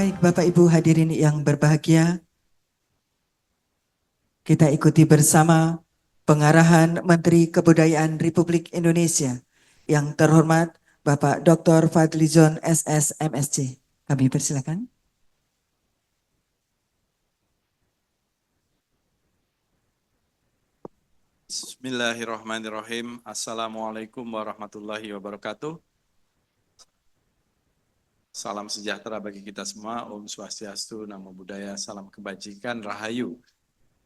Baik, Bapak Ibu hadirin yang berbahagia, kita ikuti bersama pengarahan Menteri Kebudayaan Republik Indonesia yang terhormat Bapak Dr. Fadlizon SS MSc. Kami persilakan. Bismillahirrahmanirrahim. Assalamualaikum warahmatullahi wabarakatuh. Salam sejahtera bagi kita semua. Om Swastiastu, Namo Buddhaya, salam kebajikan, rahayu.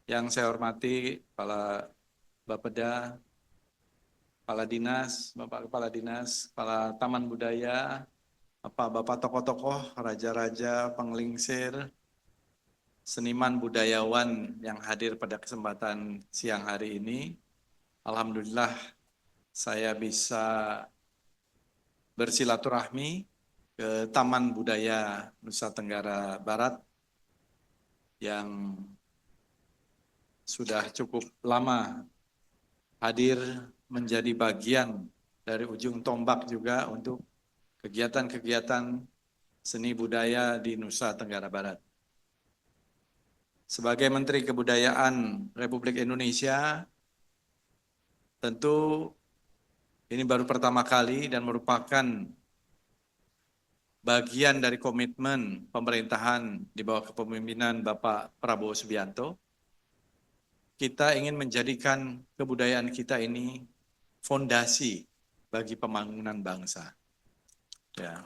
Yang saya hormati Kepala Bapeda, Kepala Dinas, Bapak Kepala Dinas, Kepala Taman Budaya, Bapak tokoh-tokoh, raja-raja, penglingsir, seniman budayawan yang hadir pada kesempatan siang hari ini. Alhamdulillah saya bisa bersilaturahmi ke Taman Budaya Nusa Tenggara Barat yang sudah cukup lama hadir menjadi bagian dari ujung tombak juga untuk kegiatan-kegiatan seni budaya di Nusa Tenggara Barat. Sebagai Menteri Kebudayaan Republik Indonesia, tentu ini baru pertama kali dan merupakan bagian dari komitmen pemerintahan di bawah kepemimpinan Bapak Prabowo Subianto. Kita ingin menjadikan kebudayaan kita ini fondasi bagi pembangunan bangsa. Ya.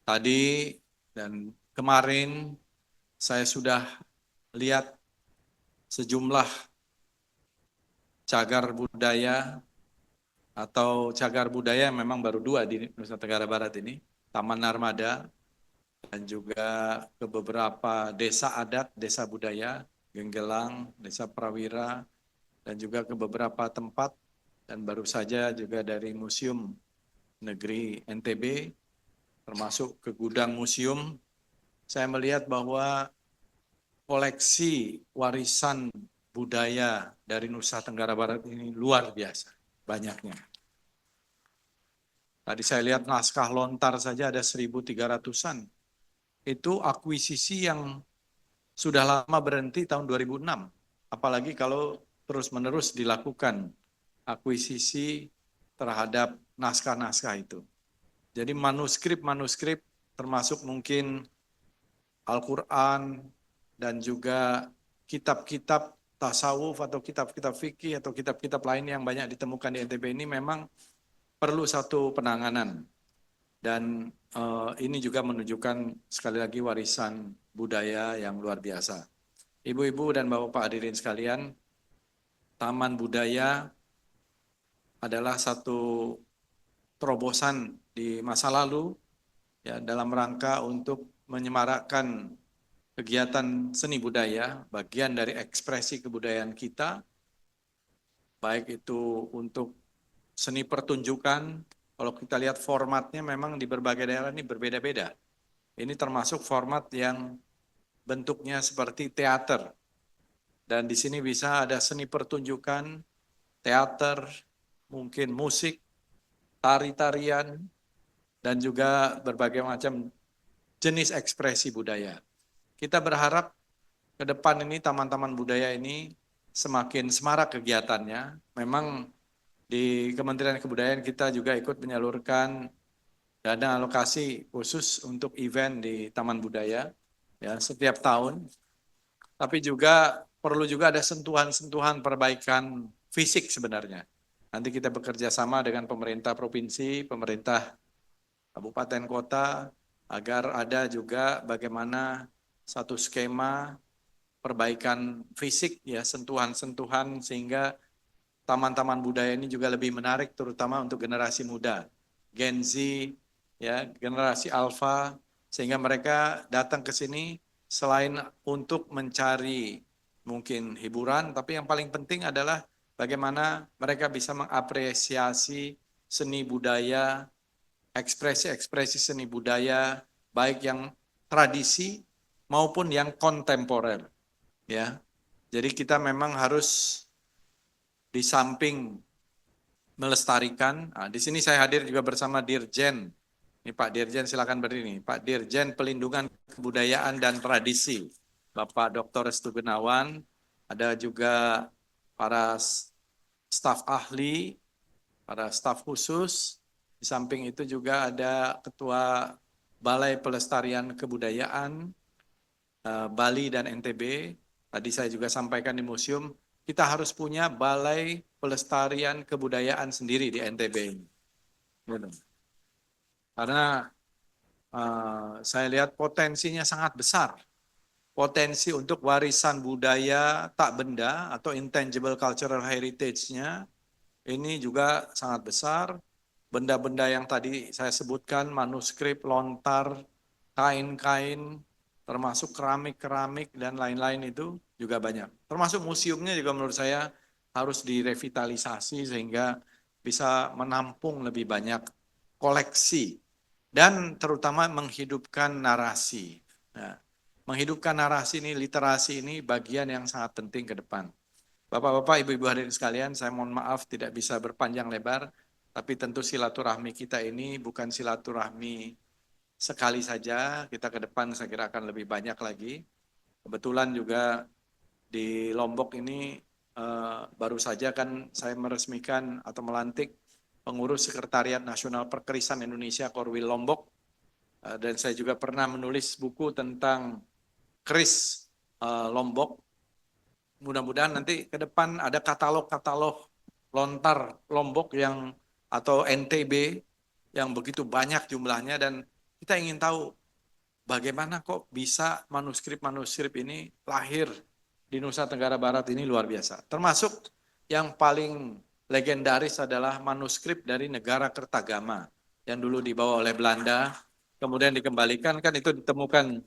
Tadi dan kemarin saya sudah lihat sejumlah cagar budaya atau cagar budaya memang baru 2 di Nusa Tenggara Barat ini, Taman Narmada, dan juga ke beberapa desa adat, desa budaya, Genggelang, Desa Prawira, dan juga ke beberapa tempat, dan baru saja juga dari Museum Negeri NTB, termasuk ke gudang museum, saya melihat bahwa koleksi warisan budaya dari Nusa Tenggara Barat ini luar biasa, banyaknya. Tadi saya lihat naskah lontar saja ada 1.300-an. Itu akuisisi yang sudah lama berhenti tahun 2006. Apalagi kalau terus-menerus dilakukan akuisisi terhadap naskah-naskah itu. Jadi manuskrip-manuskrip termasuk mungkin Al-Quran dan juga kitab-kitab tasawuf atau kitab-kitab fikih atau kitab-kitab lain yang banyak ditemukan di NTB ini memang perlu satu penanganan. Dan ini juga menunjukkan sekali lagi warisan budaya yang luar biasa. Ibu-ibu dan bapak-bapak hadirin sekalian, Taman Budaya adalah satu terobosan di masa lalu ya dalam rangka untuk menyemarakkan kegiatan seni budaya, bagian dari ekspresi kebudayaan kita, baik itu untuk seni pertunjukan. Kalau kita lihat formatnya memang di berbagai daerah ini berbeda-beda. Ini termasuk format yang bentuknya seperti teater. Dan di sini bisa ada seni pertunjukan, teater, mungkin musik, tari-tarian, dan juga berbagai macam jenis ekspresi budaya. Kita berharap ke depan ini taman-taman budaya ini semakin semarak kegiatannya. Memang di Kementerian Kebudayaan kita juga ikut menyalurkan dana alokasi khusus untuk event di Taman Budaya ya setiap tahun. Tapi juga perlu juga ada sentuhan-sentuhan perbaikan fisik sebenarnya. Nanti kita bekerja sama dengan pemerintah provinsi, pemerintah kabupaten kota agar ada juga bagaimana satu skema perbaikan fisik ya sentuhan-sentuhan sehingga taman-taman budaya ini juga lebih menarik terutama untuk generasi muda, Gen Z, ya, generasi Alpha, sehingga mereka datang ke sini selain untuk mencari mungkin hiburan, tapi yang paling penting adalah bagaimana mereka bisa mengapresiasi seni budaya, ekspresi-ekspresi seni budaya, baik yang tradisi maupun yang kontemporer, ya. Jadi kita memang harus di samping melestarikan. Nah, di sini saya hadir juga bersama Dirjen Ini Pak Dirjen silakan berdiri. Pak Dirjen Pelindungan Kebudayaan dan Tradisi, Bapak Dr. Restu Gunawan, ada juga para staf ahli, para staf khusus. Di samping itu juga ada Ketua Balai Pelestarian Kebudayaan Bali dan NTB. Tadi saya juga sampaikan di museum, kita harus punya Balai Pelestarian Kebudayaan sendiri di NTB ini. Gitu. Karena saya lihat potensinya sangat besar. Potensi untuk warisan budaya tak benda atau intangible cultural heritage-nya ini juga sangat besar. Benda-benda yang tadi saya sebutkan, manuskrip, lontar, kain-kain, termasuk keramik-keramik dan lain-lain itu juga banyak. Termasuk museumnya juga menurut saya harus direvitalisasi sehingga bisa menampung lebih banyak koleksi dan terutama menghidupkan narasi. Nah, menghidupkan narasi ini, literasi ini bagian yang sangat penting ke depan. Bapak-bapak, ibu-ibu hadirin sekalian, saya mohon maaf tidak bisa berpanjang lebar, tapi tentu silaturahmi kita ini bukan silaturahmi sekali saja, kita ke depan saya kira akan lebih banyak lagi. Kebetulan juga di Lombok ini baru saja kan saya meresmikan atau melantik pengurus Sekretariat Nasional Perkerisan Indonesia Korwil Lombok, dan saya juga pernah menulis buku tentang keris Lombok. Mudah-mudahan nanti ke depan ada katalog-katalog lontar Lombok yang atau NTB yang begitu banyak jumlahnya, dan kita ingin tahu bagaimana kok bisa manuskrip-manuskrip ini lahir di Nusa Tenggara Barat ini luar biasa. Termasuk yang paling legendaris adalah manuskrip dari negara Kertagama yang dulu dibawa oleh Belanda, kemudian dikembalikan, kan itu ditemukan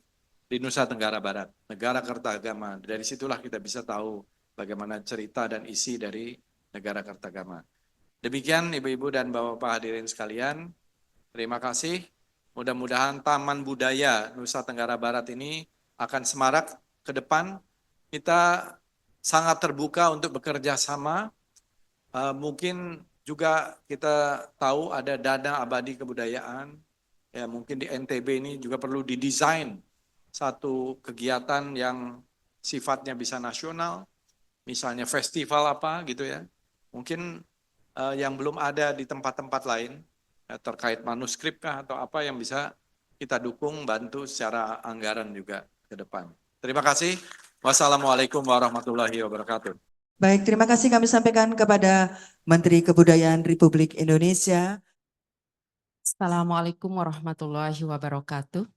di Nusa Tenggara Barat, negara Kertagama. Dari situlah kita bisa tahu bagaimana cerita dan isi dari negara Kertagama. Demikian ibu-ibu dan bapak-bapak hadirin sekalian, terima kasih. Mudah-mudahan Taman Budaya Nusa Tenggara Barat ini akan semarak ke depan. Kita sangat terbuka untuk bekerja sama. Mungkin juga kita tahu ada dana abadi kebudayaan. Ya, mungkin di NTB ini juga perlu didesain satu kegiatan yang sifatnya bisa nasional, misalnya festival apa gitu ya. Mungkin yang belum ada di tempat-tempat lain, terkait manuskrip kah atau apa yang bisa kita dukung, bantu secara anggaran juga ke depan. Terima kasih. Wassalamualaikum warahmatullahi wabarakatuh. Baik, terima kasih kami sampaikan kepada Menteri Kebudayaan Republik Indonesia. Assalamualaikum warahmatullahi wabarakatuh.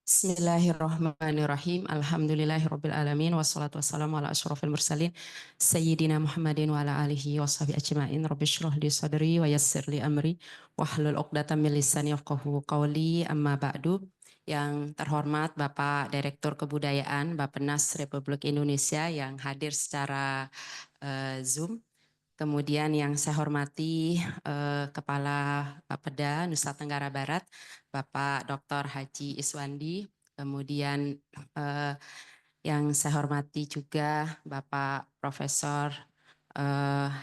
Bismillahirrahmanirrahim. Alhamdulillahirabbil alamin wassalatu wassalamu ala asyrofil mursalin sayyidina Muhammadin wa ala alihi washabihi ajmain. Rabbi shrah li sadri wa yassir li amri wahlul 'uqdatam min lisani yafqahu qawli. Amma ba'du. Yang terhormat Bapak Direktur Kebudayaan Bappenas Republik Indonesia yang hadir secara Zoom. Kemudian yang saya hormati Kepala Bapeda Nusa Tenggara Barat, Bapak Dr. Haji Iswandi. Kemudian yang saya hormati juga Bapak Profesor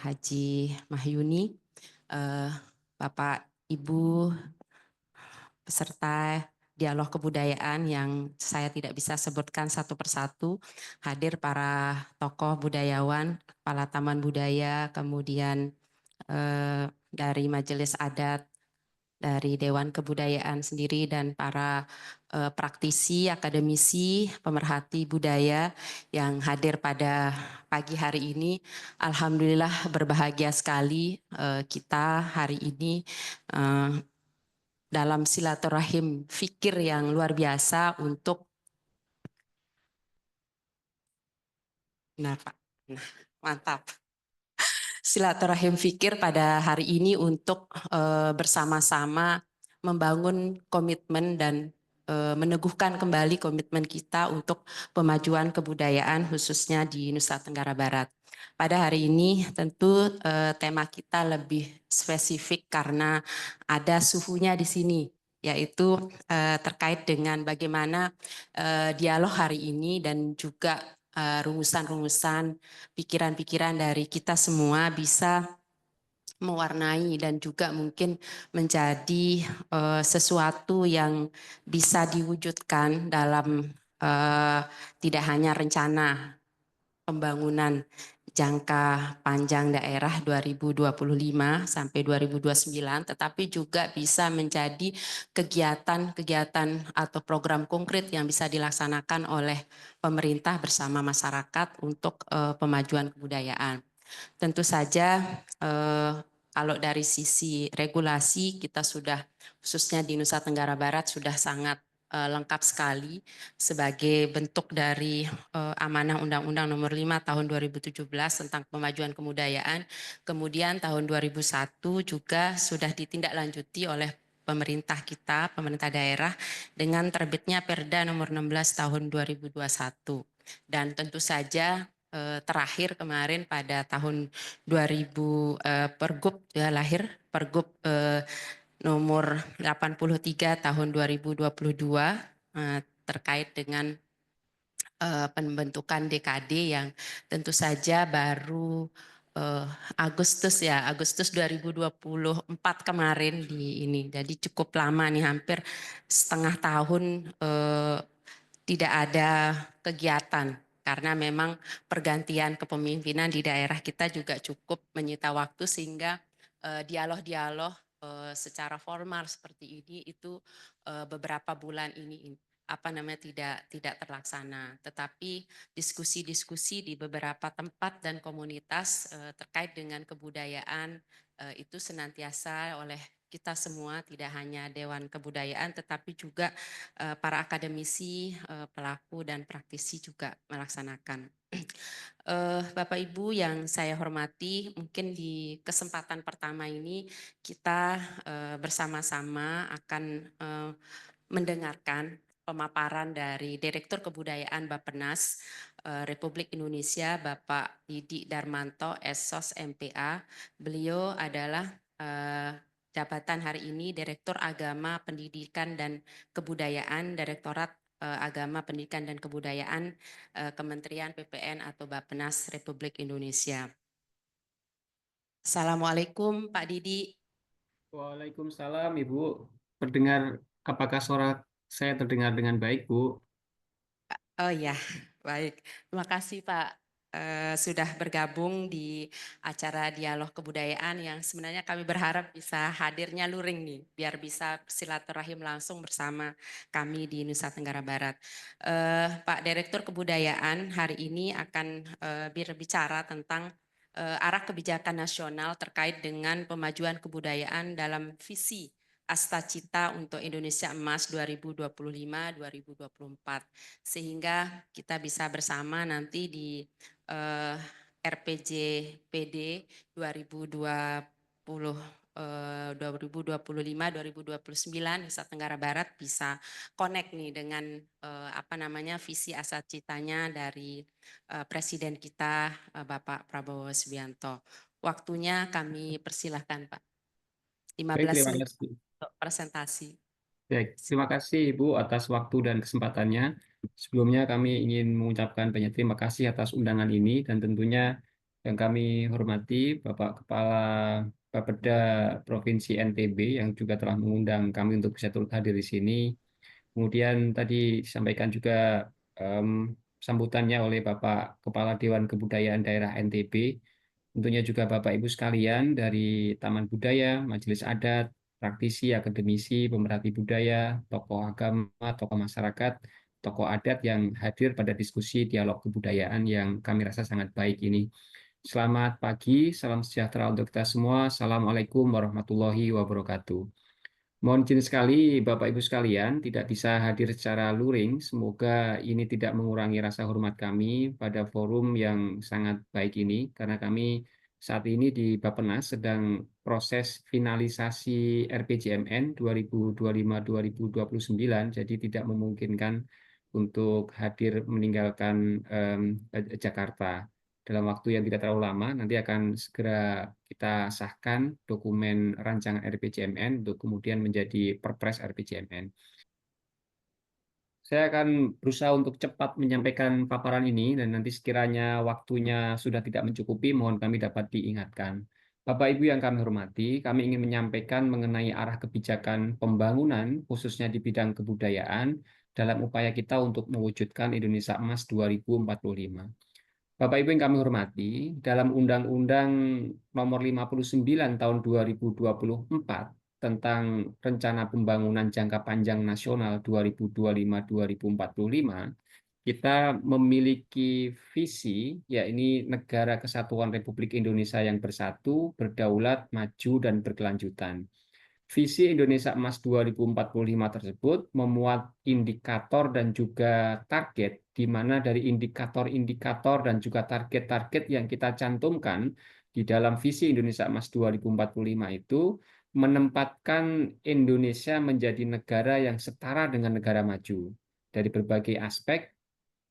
Haji Mahyuni, Bapak Ibu peserta dialog kebudayaan yang saya tidak bisa sebutkan satu persatu, hadir para tokoh budayawan, kepala taman budaya, kemudian dari majelis adat, dari Dewan Kebudayaan sendiri, dan para praktisi, akademisi, pemerhati budaya yang hadir pada pagi hari ini. Alhamdulillah berbahagia sekali kita hari ini dalam silaturahim fikir yang luar biasa untuk Pak. Mantap. Silaturahim fikir pada hari ini untuk bersama-sama membangun komitmen dan meneguhkan kembali komitmen kita untuk pemajuan kebudayaan khususnya di Nusa Tenggara Barat. Pada hari ini tentu tema kita lebih spesifik karena ada suhunya di sini, yaitu terkait dengan bagaimana dialog hari ini dan juga rumusan-rumusan pikiran-pikiran dari kita semua bisa mewarnai dan juga mungkin menjadi sesuatu yang bisa diwujudkan dalam tidak hanya rencana pembangunan jangka panjang daerah 2025 sampai 2029, tetapi juga bisa menjadi kegiatan-kegiatan atau program konkret yang bisa dilaksanakan oleh pemerintah bersama masyarakat untuk pemajuan kebudayaan. Tentu saja kalau dari sisi regulasi kita sudah khususnya di Nusa Tenggara Barat sudah sangat lengkap sekali sebagai bentuk dari amanah Undang-Undang Nomor 5 Tahun 2017 tentang pemajuan kebudayaan. Kemudian tahun 2001 juga sudah ditindaklanjuti oleh pemerintah kita, pemerintah daerah dengan terbitnya Perda Nomor 16 Tahun 2021. Dan tentu saja terakhir kemarin pada tahun 2000 Pergub ya lahir Pergub nomor 83 tahun 2022 terkait dengan pembentukan DKD yang tentu saja baru Agustus 2024 kemarin di ini. Jadi cukup lama nih, hampir setengah tahun tidak ada kegiatan karena memang pergantian kepemimpinan di daerah kita juga cukup menyita waktu sehingga dialog-dialog secara formal seperti ini itu beberapa bulan ini tidak terlaksana, tetapi diskusi-diskusi di beberapa tempat dan komunitas terkait dengan kebudayaan itu senantiasa oleh kita semua, tidak hanya Dewan Kebudayaan tetapi juga para akademisi, pelaku dan praktisi juga melaksanakan. Bapak Ibu yang saya hormati, mungkin di kesempatan pertama ini kita bersama-sama akan mendengarkan pemaparan dari Direktur Kebudayaan Bappenas Republik Indonesia, Bapak Didi Darmanto, SOS MPA. Beliau adalah jabatan hari ini Direktur Agama Pendidikan dan Kebudayaan, Direktorat Agama Pendidikan dan Kebudayaan Kementerian PPN atau Bappenas Republik Indonesia. Assalamualaikum Pak Didi. Waalaikumsalam Ibu. Apakah suara saya terdengar dengan baik, Bu? Oh ya, baik. Terima kasih Pak sudah bergabung di acara Dialog Kebudayaan yang sebenarnya kami berharap bisa hadirnya luring nih, biar bisa silaturahim langsung bersama kami di Nusa Tenggara Barat. Pak Direktur Kebudayaan hari ini akan berbicara tentang arah kebijakan nasional terkait dengan pemajuan kebudayaan dalam visi Astacita untuk Indonesia Emas 2025-2024, sehingga kita bisa bersama nanti di RPJPD 2025-2029 Nusa Tenggara Barat bisa connect nih dengan visi Astacitanya dari Presiden kita Bapak Prabowo Subianto. Waktunya kami persilahkan Pak. 15 Baik, terima menit kasih. untuk presentasi. Baik, terima kasih Ibu atas waktu dan kesempatannya. Sebelumnya kami ingin mengucapkan banyak terima kasih atas undangan ini dan tentunya yang kami hormati Bapak Kepala Bapeda Provinsi NTB yang juga telah mengundang kami untuk bisa turut hadir di sini. Kemudian tadi disampaikan juga em, sambutannya oleh Bapak Kepala Dewan Kebudayaan Daerah NTB. Tentunya juga Bapak Ibu sekalian dari Taman Budaya, Majelis Adat, praktisi, akademisi, pemerhati budaya, tokoh agama, tokoh masyarakat, tokoh adat yang hadir pada diskusi dialog kebudayaan yang kami rasa sangat baik ini. Selamat pagi, salam sejahtera untuk kita semua. Assalamualaikum warahmatullahi wabarakatuh. Mohon izin sekali Bapak Ibu sekalian tidak bisa hadir secara luring. Semoga ini tidak mengurangi rasa hormat kami pada forum yang sangat baik ini karena kami saat ini di Bappenas sedang proses finalisasi RPJMN 2025-2029 jadi tidak memungkinkan untuk hadir meninggalkan Jakarta. Dalam waktu yang tidak terlalu lama, nanti akan segera kita sahkan dokumen rancangan RPJMN untuk kemudian menjadi Perpres RPJMN. Saya akan berusaha untuk cepat menyampaikan paparan ini dan nanti sekiranya waktunya sudah tidak mencukupi, mohon kami dapat diingatkan. Bapak Ibu yang kami hormati, kami ingin menyampaikan mengenai arah kebijakan pembangunan, khususnya di bidang kebudayaan, dalam upaya kita untuk mewujudkan Indonesia Emas 2045. Bapak Ibu yang kami hormati, dalam Undang-Undang Nomor 59 Tahun 2024 tentang Rencana Pembangunan Jangka Panjang Nasional 2025-2045, kita memiliki visi, yakni Negara Kesatuan Republik Indonesia yang bersatu, berdaulat, maju, dan berkelanjutan. Visi Indonesia Emas 2045 tersebut memuat indikator dan juga target, di mana dari indikator-indikator dan juga target-target yang kita cantumkan di dalam visi Indonesia Emas 2045 itu menempatkan Indonesia menjadi negara yang setara dengan negara maju. Dari berbagai aspek,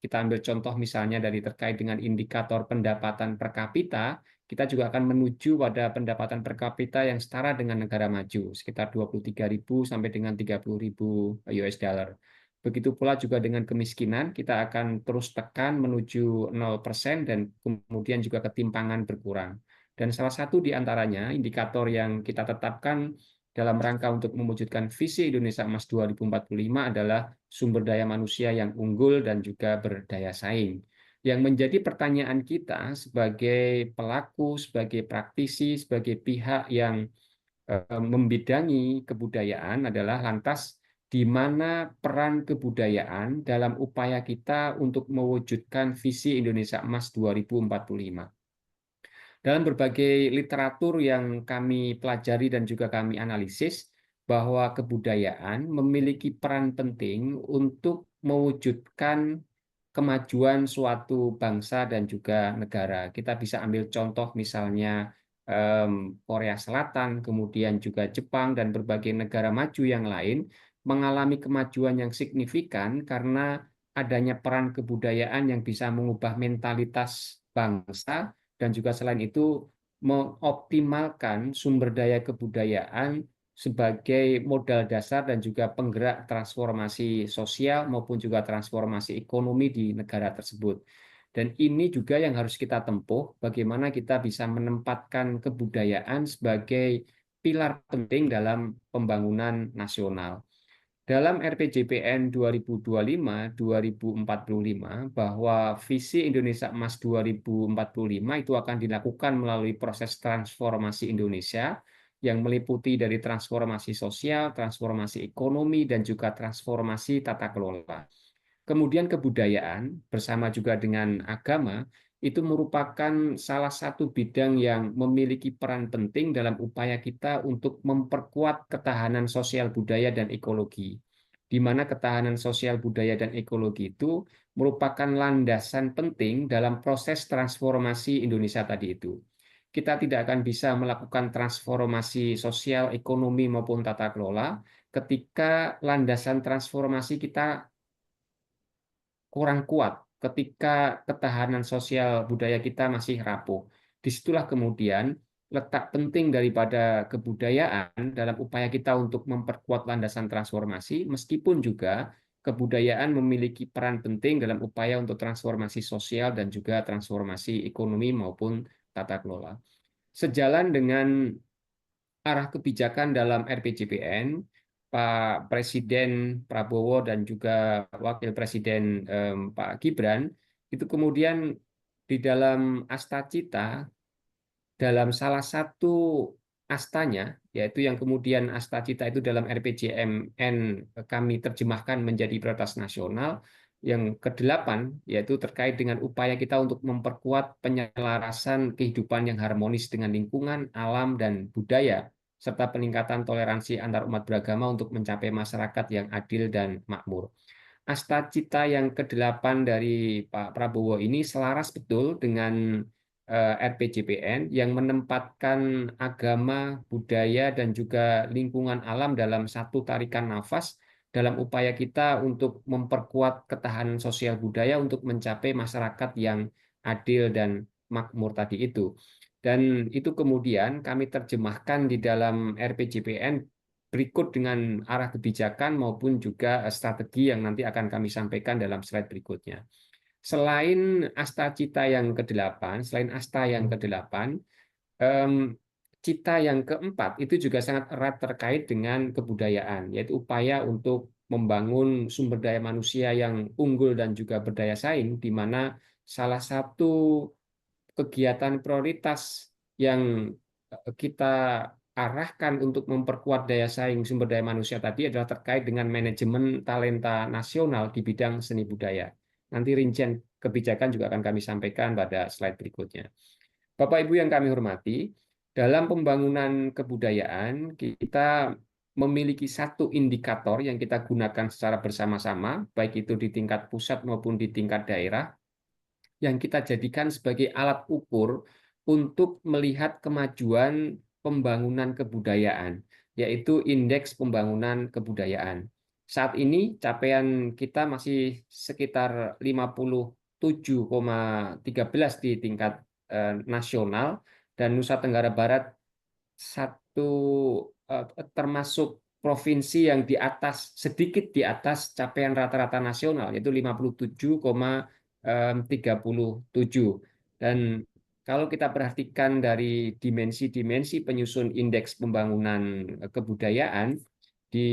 kita ambil contoh misalnya dari terkait dengan indikator pendapatan per kapita, kita juga akan menuju pada pendapatan per kapita yang setara dengan negara maju, sekitar 23.000 sampai dengan 30.000 US dollar. Begitu pula juga dengan kemiskinan, kita akan terus tekan menuju 0% dan kemudian juga ketimpangan berkurang. Dan salah satu di antaranya, indikator yang kita tetapkan dalam rangka untuk mewujudkan visi Indonesia Emas 2045 adalah sumber daya manusia yang unggul dan juga berdaya saing. Yang menjadi pertanyaan kita sebagai pelaku, sebagai praktisi, sebagai pihak yang membidangi kebudayaan adalah lantas di mana peran kebudayaan dalam upaya kita untuk mewujudkan visi Indonesia Emas 2045. Dalam berbagai literatur yang kami pelajari dan juga kami analisis, bahwa kebudayaan memiliki peran penting untuk mewujudkan kemajuan suatu bangsa dan juga negara. Kita bisa ambil contoh misalnya Korea Selatan, kemudian juga Jepang dan berbagai negara maju yang lain mengalami kemajuan yang signifikan karena adanya peran kebudayaan yang bisa mengubah mentalitas bangsa dan juga selain itu mengoptimalkan sumber daya kebudayaan sebagai modal dasar dan juga penggerak transformasi sosial maupun juga transformasi ekonomi di negara tersebut. Dan ini juga yang harus kita tempuh, bagaimana kita bisa menempatkan kebudayaan sebagai pilar penting dalam pembangunan nasional. Dalam RPJPN 2025-2045 bahwa visi Indonesia Emas 2045 itu akan dilakukan melalui proses transformasi Indonesia yang meliputi dari transformasi sosial, transformasi ekonomi, dan juga transformasi tata kelola. Kemudian kebudayaan bersama juga dengan agama itu merupakan salah satu bidang yang memiliki peran penting dalam upaya kita untuk memperkuat ketahanan sosial budaya dan ekologi, di mana ketahanan sosial budaya dan ekologi itu merupakan landasan penting dalam proses transformasi Indonesia tadi itu. Kita tidak akan bisa melakukan transformasi sosial, ekonomi, maupun tata kelola ketika landasan transformasi kita kurang kuat, ketika ketahanan sosial budaya kita masih rapuh. Disitulah kemudian letak penting daripada kebudayaan dalam upaya kita untuk memperkuat landasan transformasi, meskipun juga kebudayaan memiliki peran penting dalam upaya untuk transformasi sosial dan juga transformasi ekonomi maupun tata kelola. Sejalan dengan arah kebijakan dalam RPJPN, Pak Presiden Prabowo dan juga Wakil Presiden Pak Gibran, itu kemudian di dalam Astacita, dalam salah satu astanya, yaitu yang kemudian Astacita itu dalam RPJMN kami terjemahkan menjadi prioritas nasional, yang kedelapan, yaitu terkait dengan upaya kita untuk memperkuat penyelarasan kehidupan yang harmonis dengan lingkungan, alam, dan budaya, serta peningkatan toleransi antar umat beragama untuk mencapai masyarakat yang adil dan makmur. Astacita yang ke-8 dari Pak Prabowo ini selaras betul dengan RPJPN yang menempatkan agama, budaya, dan juga lingkungan alam dalam satu tarikan nafas dalam upaya kita untuk memperkuat ketahanan sosial budaya untuk mencapai masyarakat yang adil dan makmur tadi itu. Dan itu kemudian kami terjemahkan di dalam RPJPN berikut dengan arah kebijakan maupun juga strategi yang nanti akan kami sampaikan dalam slide berikutnya. Selain Asta Cita yang ke-8, selain Asta yang ke-8, cita yang keempat itu juga sangat erat terkait dengan kebudayaan, yaitu upaya untuk membangun sumber daya manusia yang unggul dan juga berdaya saing, di mana salah satu kegiatan prioritas yang kita arahkan untuk memperkuat daya saing sumber daya manusia tadi adalah terkait dengan manajemen talenta nasional di bidang seni budaya. Nanti rincian kebijakan juga akan kami sampaikan pada slide berikutnya. Bapak Ibu yang kami hormati, dalam pembangunan kebudayaan kita memiliki satu indikator yang kita gunakan secara bersama-sama, baik itu di tingkat pusat maupun di tingkat daerah, yang kita jadikan sebagai alat ukur untuk melihat kemajuan pembangunan kebudayaan, yaitu Indeks Pembangunan Kebudayaan. Saat ini capaian kita masih sekitar 57,13 di tingkat nasional, dan Nusa Tenggara Barat termasuk provinsi yang di atas, sedikit di atas capaian rata-rata nasional, yaitu 57,37. Dan kalau kita perhatikan dari dimensi-dimensi penyusun indeks pembangunan kebudayaan, di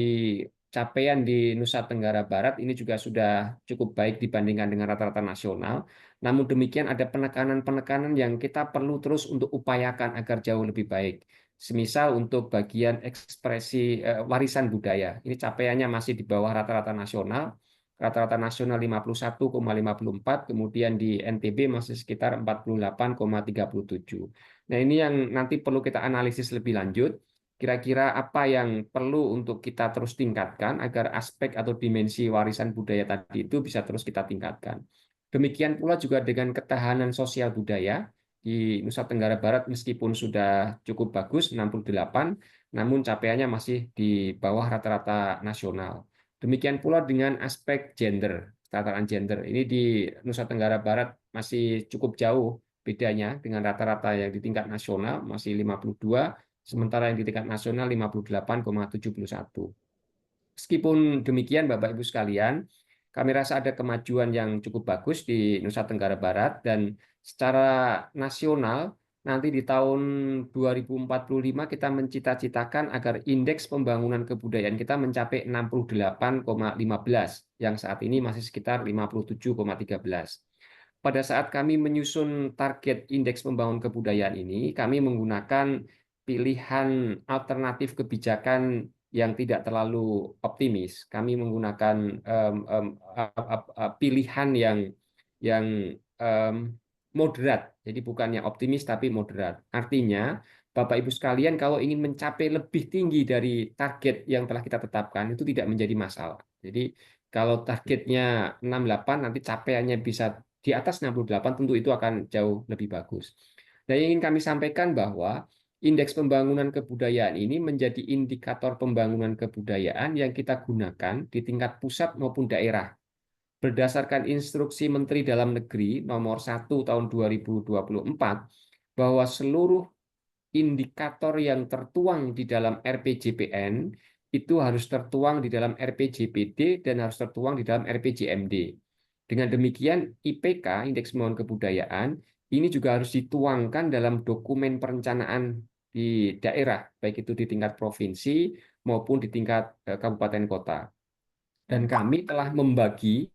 capaian di Nusa Tenggara Barat ini juga sudah cukup baik dibandingkan dengan rata-rata nasional. Namun demikian ada penekanan-penekanan yang kita perlu terus untuk upayakan agar jauh lebih baik. Semisal untuk bagian ekspresi warisan budaya, ini capaiannya masih di bawah rata-rata nasional, rata-rata nasional 51,54, kemudian di NTB masih sekitar 48,37. Nah, ini yang nanti perlu kita analisis lebih lanjut, kira-kira apa yang perlu untuk kita terus tingkatkan agar aspek atau dimensi warisan budaya tadi itu bisa terus kita tingkatkan. Demikian pula juga dengan ketahanan sosial budaya. Di Nusa Tenggara Barat meskipun sudah cukup bagus 68, namun capaiannya masih di bawah rata-rata nasional. Demikian pula dengan aspek gender, tataran gender. Ini di Nusa Tenggara Barat masih cukup jauh bedanya dengan rata-rata yang di tingkat nasional masih 52, sementara yang di tingkat nasional 58,71. Meskipun demikian, Bapak Ibu sekalian, kami rasa ada kemajuan yang cukup bagus di Nusa Tenggara Barat, dan secara nasional nanti di tahun 2045 kita mencita-citakan agar indeks pembangunan kebudayaan kita mencapai 68,15 yang saat ini masih sekitar 57,13. Pada saat kami menyusun target indeks pembangunan kebudayaan ini, kami menggunakan pilihan alternatif kebijakan yang tidak terlalu optimis. Kami menggunakan pilihan yang moderat, jadi bukan yang optimis tapi moderat. Artinya, Bapak Ibu sekalian, kalau ingin mencapai lebih tinggi dari target yang telah kita tetapkan, itu tidak menjadi masalah. Jadi, kalau targetnya 68, nanti capaiannya bisa di atas 68, tentu itu akan jauh lebih bagus. Dan yang ingin kami sampaikan bahwa Indeks Pembangunan Kebudayaan ini menjadi indikator pembangunan kebudayaan yang kita gunakan di tingkat pusat maupun daerah. Berdasarkan instruksi Menteri Dalam Negeri nomor 1 tahun 2024, bahwa seluruh indikator yang tertuang di dalam RPJPN itu harus tertuang di dalam RPJPD dan harus tertuang di dalam RPJMD. Dengan demikian, IPK, Indeks Pembangunan Kebudayaan, ini juga harus dituangkan dalam dokumen perencanaan di daerah, baik itu di tingkat provinsi maupun di tingkat kabupaten kota. Dan kami telah membagi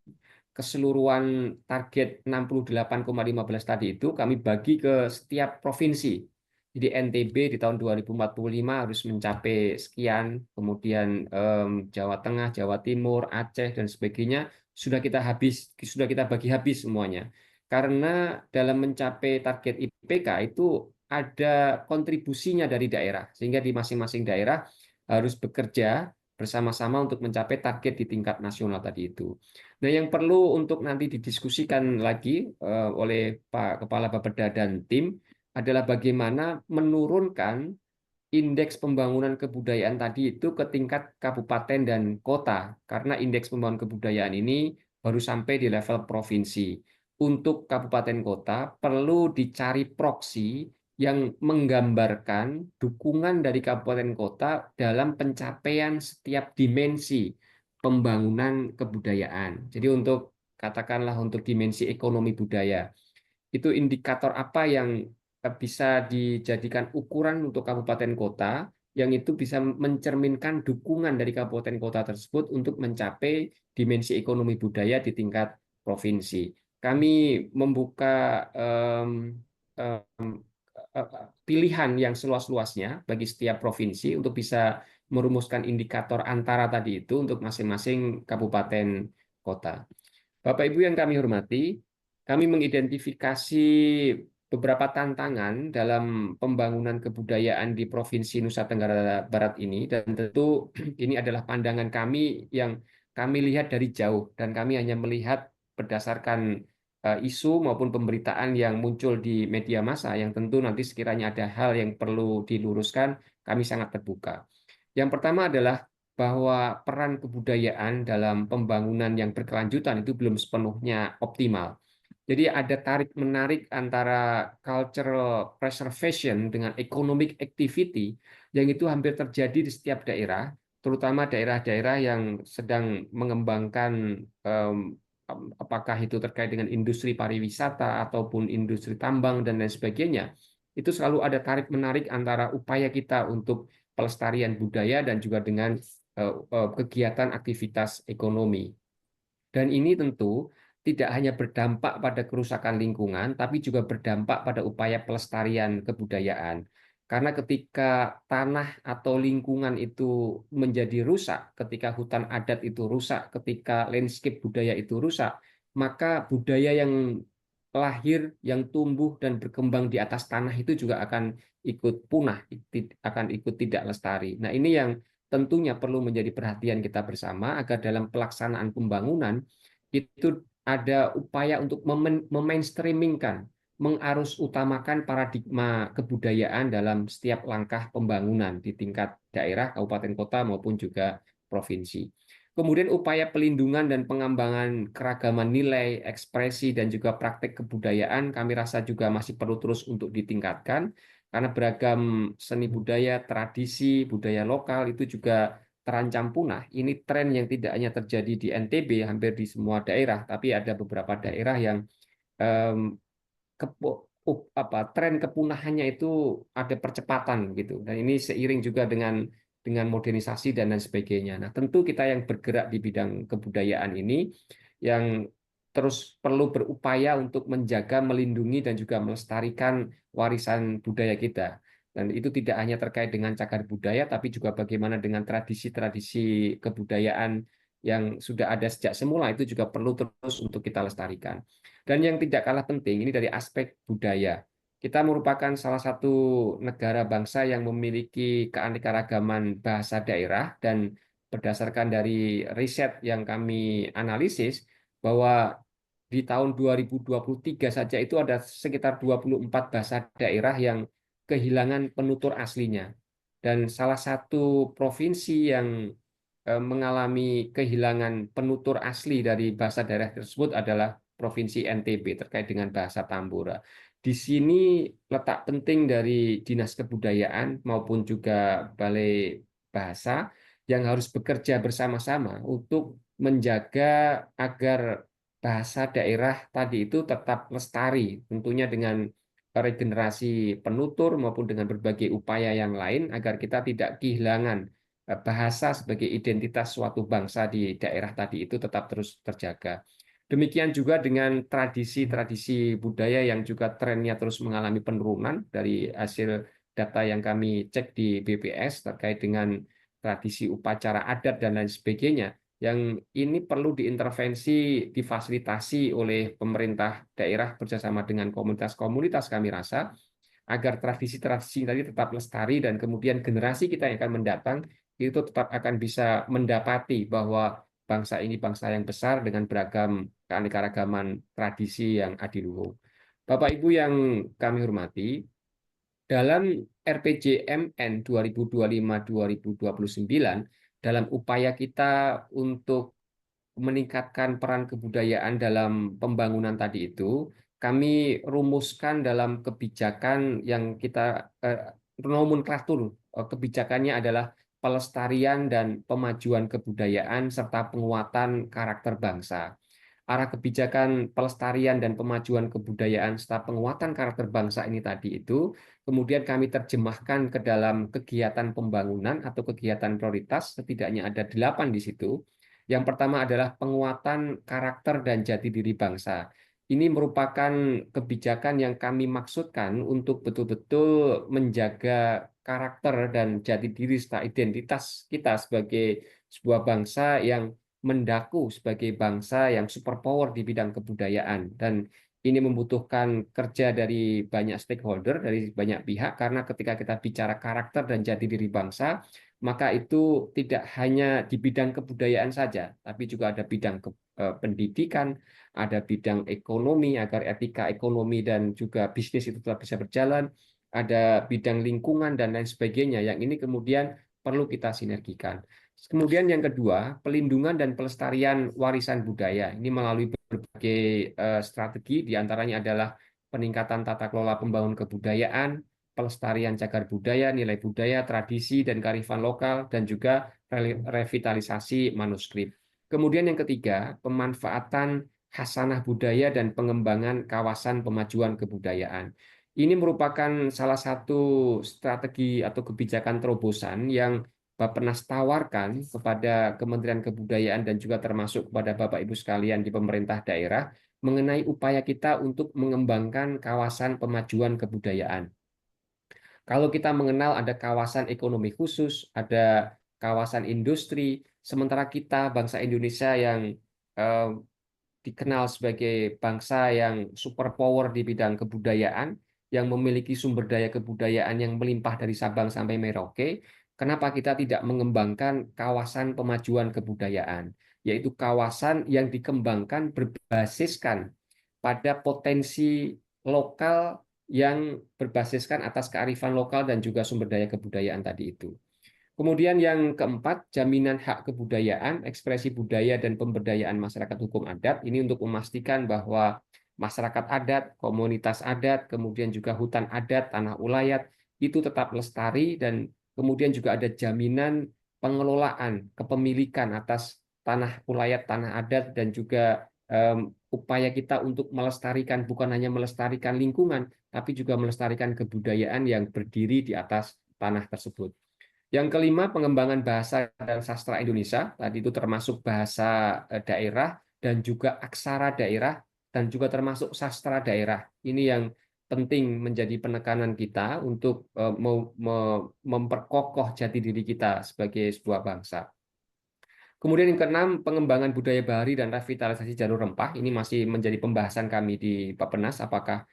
keseluruhan target 68,15 tadi itu, kami bagi ke setiap provinsi. Jadi NTB di tahun 2045 harus mencapai sekian, kemudian Jawa Tengah, Jawa Timur, Aceh, dan sebagainya sudah kita bagi habis semuanya. Karena dalam mencapai target IPK itu ada kontribusinya dari daerah, sehingga di masing-masing daerah harus bekerja bersama-sama untuk mencapai target di tingkat nasional tadi itu. Nah, yang perlu untuk nanti didiskusikan lagi oleh Pak Kepala Bapeda dan tim adalah bagaimana menurunkan indeks pembangunan kebudayaan tadi itu ke tingkat kabupaten dan kota, karena indeks pembangunan kebudayaan ini baru sampai di level provinsi. Untuk kabupaten kota perlu dicari proksi yang menggambarkan dukungan dari kabupaten kota dalam pencapaian setiap dimensi pembangunan kebudayaan. Jadi untuk katakanlah untuk dimensi ekonomi budaya, itu indikator apa yang bisa dijadikan ukuran untuk kabupaten kota yang itu bisa mencerminkan dukungan dari kabupaten kota tersebut untuk mencapai dimensi ekonomi budaya di tingkat provinsi. Kami membuka pilihan yang seluas-luasnya bagi setiap provinsi untuk bisa merumuskan indikator antara tadi itu untuk masing-masing kabupaten kota. Bapak Ibu yang kami hormati, kami mengidentifikasi beberapa tantangan dalam pembangunan kebudayaan di Provinsi Nusa Tenggara Barat ini, dan tentu ini adalah pandangan kami yang kami lihat dari jauh, dan kami hanya melihat berdasarkan isu maupun pemberitaan yang muncul di media massa, yang tentu nanti sekiranya ada hal yang perlu diluruskan, kami sangat terbuka. Yang pertama adalah bahwa peran kebudayaan dalam pembangunan yang berkelanjutan itu belum sepenuhnya optimal. Jadi ada tarik-menarik antara cultural preservation dengan economic activity yang itu hampir terjadi di setiap daerah, terutama daerah-daerah yang sedang mengembangkan apakah itu terkait dengan industri pariwisata ataupun industri tambang dan lain sebagainya. Itu selalu ada tarik-menarik antara upaya kita untuk pelestarian budaya dan juga dengan kegiatan aktivitas ekonomi. Dan ini tentu tidak hanya berdampak pada kerusakan lingkungan, tapi juga berdampak pada upaya pelestarian kebudayaan. Karena ketika tanah atau lingkungan itu menjadi rusak, ketika hutan adat itu rusak, ketika landscape budaya itu rusak, maka budaya yang lahir, yang tumbuh dan berkembang di atas tanah itu juga akan ikut punah, akan ikut tidak lestari. Nah, ini yang tentunya perlu menjadi perhatian kita bersama agar dalam pelaksanaan pembangunan itu ada upaya untuk memainstreamingkan, mengarus utamakan paradigma kebudayaan dalam setiap langkah pembangunan di tingkat daerah, kabupaten kota maupun juga provinsi. Kemudian upaya pelindungan dan pengembangan keragaman nilai, ekspresi, dan juga praktek kebudayaan kami rasa juga masih perlu terus untuk ditingkatkan, karena beragam seni budaya, tradisi, budaya lokal itu juga terancam punah. Ini tren yang tidak hanya terjadi di NTB, hampir di semua daerah, tapi ada beberapa daerah yang tren kepunahannya itu ada percepatan gitu. Dan ini seiring juga dengan modernisasi dan lain sebagainya. Nah, tentu kita yang bergerak di bidang kebudayaan ini yang terus perlu berupaya untuk menjaga, melindungi dan juga melestarikan warisan budaya kita. Dan itu tidak hanya terkait dengan cagar budaya, tapi juga bagaimana dengan tradisi-tradisi kebudayaan yang sudah ada sejak semula itu juga perlu terus untuk kita lestarikan. Dan yang tidak kalah penting, ini dari aspek budaya. Kita merupakan salah satu negara bangsa yang memiliki keanekaragaman bahasa daerah, dan berdasarkan dari riset yang kami analisis, bahwa di tahun 2023 saja itu ada sekitar 24 bahasa daerah yang kehilangan penutur aslinya. Dan salah satu provinsi yang mengalami kehilangan penutur asli dari bahasa daerah tersebut adalah Provinsi NTB terkait dengan bahasa Tambora. Di sini letak penting dari Dinas Kebudayaan maupun juga Balai Bahasa yang harus bekerja bersama-sama untuk menjaga agar bahasa daerah tadi itu tetap lestari, tentunya dengan regenerasi penutur maupun dengan berbagai upaya yang lain agar kita tidak kehilangan bahasa sebagai identitas suatu bangsa di daerah tadi itu tetap terus terjaga. Demikian juga dengan tradisi-tradisi budaya yang juga trennya terus mengalami penurunan dari hasil data yang kami cek di BPS terkait dengan tradisi upacara adat dan lain sebagainya. Yang ini perlu diintervensi, difasilitasi oleh pemerintah daerah bersama dengan komunitas-komunitas kami rasa, agar tradisi-tradisi tadi tetap lestari dan kemudian generasi kita yang akan mendatang itu tetap akan bisa mendapati bahwa bangsa ini bangsa yang besar dengan beragam keanekaragaman tradisi yang adiluhung. Bapak Ibu yang kami hormati, dalam RPJMN 2025-2029, dalam upaya kita untuk meningkatkan peran kebudayaan dalam pembangunan tadi itu, kami rumuskan dalam kebijakan yang kita nomenklatur kebijakannya adalah pelestarian dan pemajuan kebudayaan serta penguatan karakter bangsa. arah kebijakan pelestarian dan pemajuan kebudayaan serta penguatan karakter bangsa ini tadi itu kemudian kami terjemahkan ke dalam kegiatan pembangunan atau kegiatan prioritas, setidaknya ada 8 di situ. Yang pertama adalah penguatan karakter dan jati diri bangsa. Ini merupakan kebijakan yang kami maksudkan untuk betul-betul menjaga karakter dan jati diri serta identitas kita sebagai sebuah bangsa yang mendaku sebagai bangsa yang superpower di bidang kebudayaan. Dan ini membutuhkan kerja dari banyak stakeholder, dari banyak pihak, karena ketika kita bicara karakter dan jati diri bangsa, maka itu tidak hanya di bidang kebudayaan saja, tapi juga ada bidang pendidikan, ada bidang ekonomi, agar etika ekonomi dan juga bisnis itu tetap bisa berjalan, ada bidang lingkungan, dan lain sebagainya, yang ini kemudian perlu kita sinergikan. Kemudian yang kedua, pelindungan dan pelestarian warisan budaya. Ini melalui berbagai strategi, diantaranya adalah peningkatan tata kelola pembangunan kebudayaan, pelestarian cagar budaya, nilai budaya, tradisi, dan kearifan lokal, dan juga revitalisasi manuskrip. Kemudian yang ketiga, pemanfaatan khasanah budaya dan pengembangan kawasan pemajuan kebudayaan. Ini merupakan salah satu strategi atau kebijakan terobosan yang Bappenas tawarkan kepada Kementerian Kebudayaan dan juga termasuk kepada Bapak Ibu sekalian di pemerintah daerah mengenai upaya kita untuk mengembangkan kawasan pemajuan kebudayaan. Kalau kita mengenal ada kawasan ekonomi khusus, ada kawasan industri, sementara kita bangsa Indonesia yang eh, dikenal sebagai bangsa yang superpower di bidang kebudayaan, yang memiliki sumber daya kebudayaan yang melimpah dari Sabang sampai Merauke, kenapa kita tidak mengembangkan kawasan pemajuan kebudayaan, yaitu kawasan yang dikembangkan berbasiskan pada potensi lokal yang berbasiskan atas kearifan lokal dan juga sumber daya kebudayaan tadi itu. Kemudian yang keempat, jaminan hak kebudayaan, ekspresi budaya, dan pemberdayaan masyarakat hukum adat. Ini untuk memastikan bahwa masyarakat adat, komunitas adat, kemudian juga hutan adat, tanah ulayat, itu tetap lestari, dan kemudian juga ada jaminan pengelolaan, kepemilikan atas tanah ulayat, tanah adat, dan juga upaya kita untuk melestarikan, bukan hanya melestarikan lingkungan, tapi juga melestarikan kebudayaan yang berdiri di atas tanah tersebut. Yang kelima, pengembangan bahasa dan sastra Indonesia. Tadi itu termasuk bahasa daerah dan juga aksara daerah dan juga termasuk sastra daerah. Ini yang penting menjadi penekanan kita untuk memperkokoh jati diri kita sebagai sebuah bangsa. Kemudian yang keenam, pengembangan budaya bahari dan revitalisasi jalur rempah. Ini masih menjadi pembahasan kami di Bappenas, apakah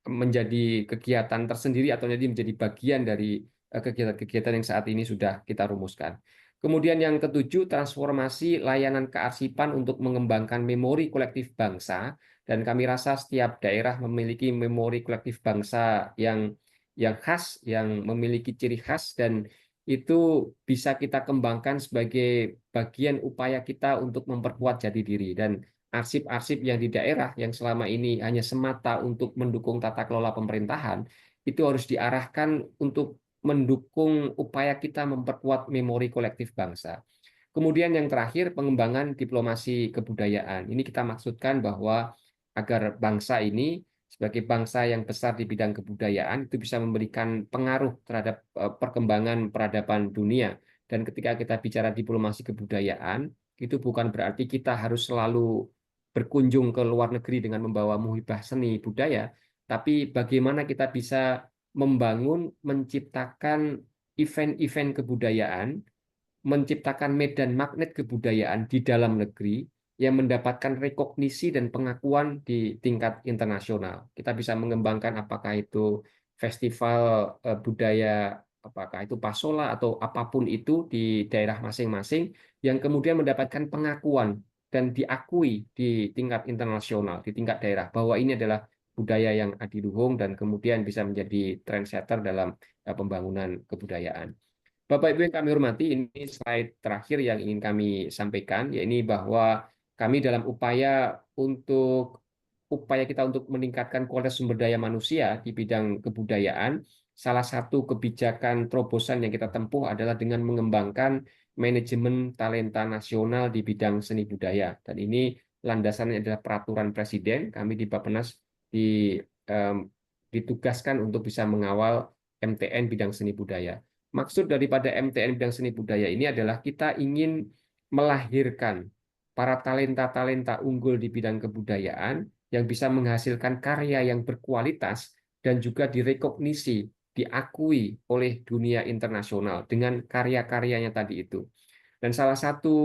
menjadi kegiatan tersendiri atau menjadi bagian dari kegiatan-kegiatan yang saat ini sudah kita rumuskan. Kemudian yang ketujuh, transformasi layanan kearsipan untuk mengembangkan memori kolektif bangsa. Dan kami rasa setiap daerah memiliki memori kolektif bangsa yang khas, yang memiliki ciri khas, dan itu bisa kita kembangkan sebagai bagian upaya kita untuk memperkuat jati diri. Dan arsip-arsip yang di daerah yang selama ini hanya semata untuk mendukung tata kelola pemerintahan, itu harus diarahkan untuk mendukung upaya kita memperkuat memori kolektif bangsa. Kemudian yang terakhir, pengembangan diplomasi kebudayaan. Ini kita maksudkan bahwa agar bangsa ini sebagai bangsa yang besar di bidang kebudayaan itu bisa memberikan pengaruh terhadap perkembangan peradaban dunia. Dan ketika kita bicara diplomasi kebudayaan, itu bukan berarti kita harus selalu berkunjung ke luar negeri dengan membawa muhibah seni budaya, tapi bagaimana kita bisa membangun, menciptakan event-event kebudayaan, menciptakan medan magnet kebudayaan di dalam negeri yang mendapatkan rekognisi dan pengakuan di tingkat internasional. Kita bisa mengembangkan apakah itu festival budaya, apakah itu Pasola atau apapun itu di daerah masing-masing yang kemudian mendapatkan pengakuan dan diakui di tingkat internasional, di tingkat daerah, bahwa ini adalah budaya yang adiluhung dan kemudian bisa menjadi trendsetter dalam pembangunan kebudayaan. Bapak Ibu yang kami hormati, ini slide terakhir yang ingin kami sampaikan, yaitu bahwa kami dalam upaya kita untuk meningkatkan kualitas sumber daya manusia di bidang kebudayaan, salah satu kebijakan terobosan yang kita tempuh adalah dengan mengembangkan manajemen talenta nasional di bidang seni budaya. Dan ini landasannya adalah peraturan presiden. Kami di Bappenas ditugaskan untuk bisa mengawal MTN bidang seni budaya. Maksud daripada MTN bidang seni budaya ini adalah kita ingin melahirkan para talenta-talenta unggul di bidang kebudayaan yang bisa menghasilkan karya yang berkualitas dan juga direkognisi, diakui oleh dunia internasional dengan karya-karyanya tadi itu. Dan salah satu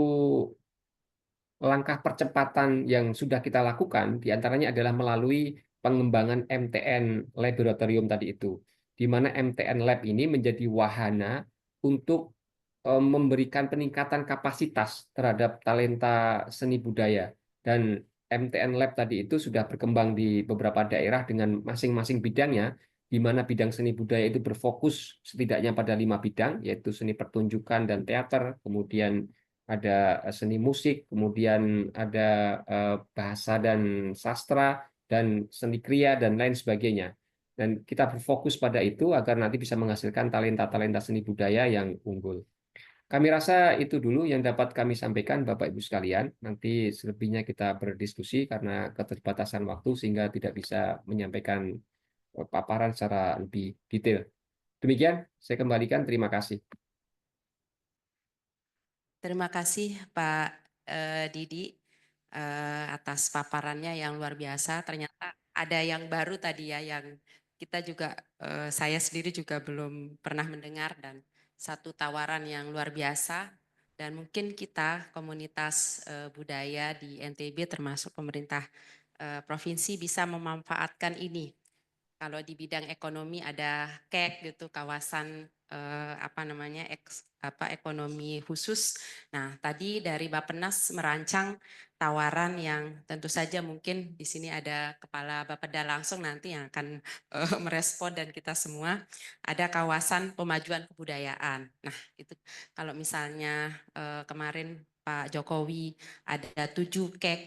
langkah percepatan yang sudah kita lakukan diantaranya adalah melalui pengembangan MTN Laboratorium tadi itu, di mana MTN Lab ini menjadi wahana untuk memberikan peningkatan kapasitas terhadap talenta seni budaya. Dan MTN Lab tadi itu sudah berkembang di beberapa daerah dengan masing-masing bidangnya, di mana bidang seni budaya itu berfokus setidaknya pada 5 bidang, yaitu seni pertunjukan dan teater, kemudian ada seni musik, kemudian ada bahasa dan sastra, dan seni kriya, dan lain sebagainya. Dan kita berfokus pada itu agar nanti bisa menghasilkan talenta-talenta seni budaya yang unggul. Kami rasa itu dulu yang dapat kami sampaikan, Bapak Ibu sekalian. Nanti selebihnya kita berdiskusi karena keterbatasan waktu sehingga tidak bisa menyampaikan paparan secara lebih detail. Demikian, saya kembalikan. Terima kasih. Terima kasih Pak Didi atas paparannya yang luar biasa. Ternyata ada yang baru tadi ya, yang kita juga, saya sendiri juga belum pernah mendengar, dan satu tawaran yang luar biasa. Dan mungkin kita komunitas budaya di NTB termasuk pemerintah provinsi bisa memanfaatkan ini. Kalau di bidang ekonomi ada KEK gitu, kawasan ekonomi khusus. Nah, tadi dari Bappenas merancang tawaran yang tentu saja mungkin di sini ada Kepala Bapeda langsung nanti yang akan merespon, dan kita semua ada kawasan pemajuan kebudayaan. Nah, itu kalau misalnya kemarin Pak Jokowi ada 7 KEK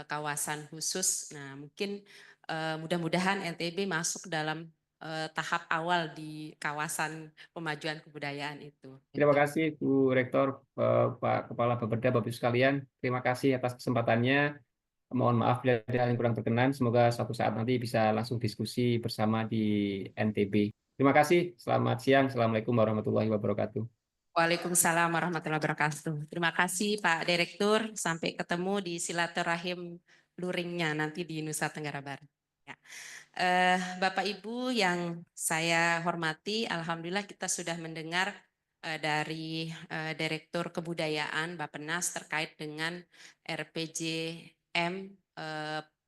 kawasan khusus. Nah, mungkin mudah-mudahan NTB masuk dalam tahap awal di kawasan pemajuan kebudayaan itu. Terima kasih Bu Rektor, Pak Kepala Bapeda, Bapak Ibu sekalian. Terima kasih atas kesempatannya. Mohon maaf bila ada hal yang kurang berkenan. Semoga suatu saat nanti bisa langsung diskusi bersama di NTB. Terima kasih. Selamat siang. Assalamualaikum warahmatullahi wabarakatuh. Waalaikumsalam warahmatullahi wabarakatuh. Terima kasih Pak Direktur. Sampai ketemu di silaturahim luringnya nanti di Nusa Tenggara Barat. Ya. Bapak Ibu yang saya hormati, alhamdulillah kita sudah mendengar dari Direktur Kebudayaan Bappenas terkait dengan RPJM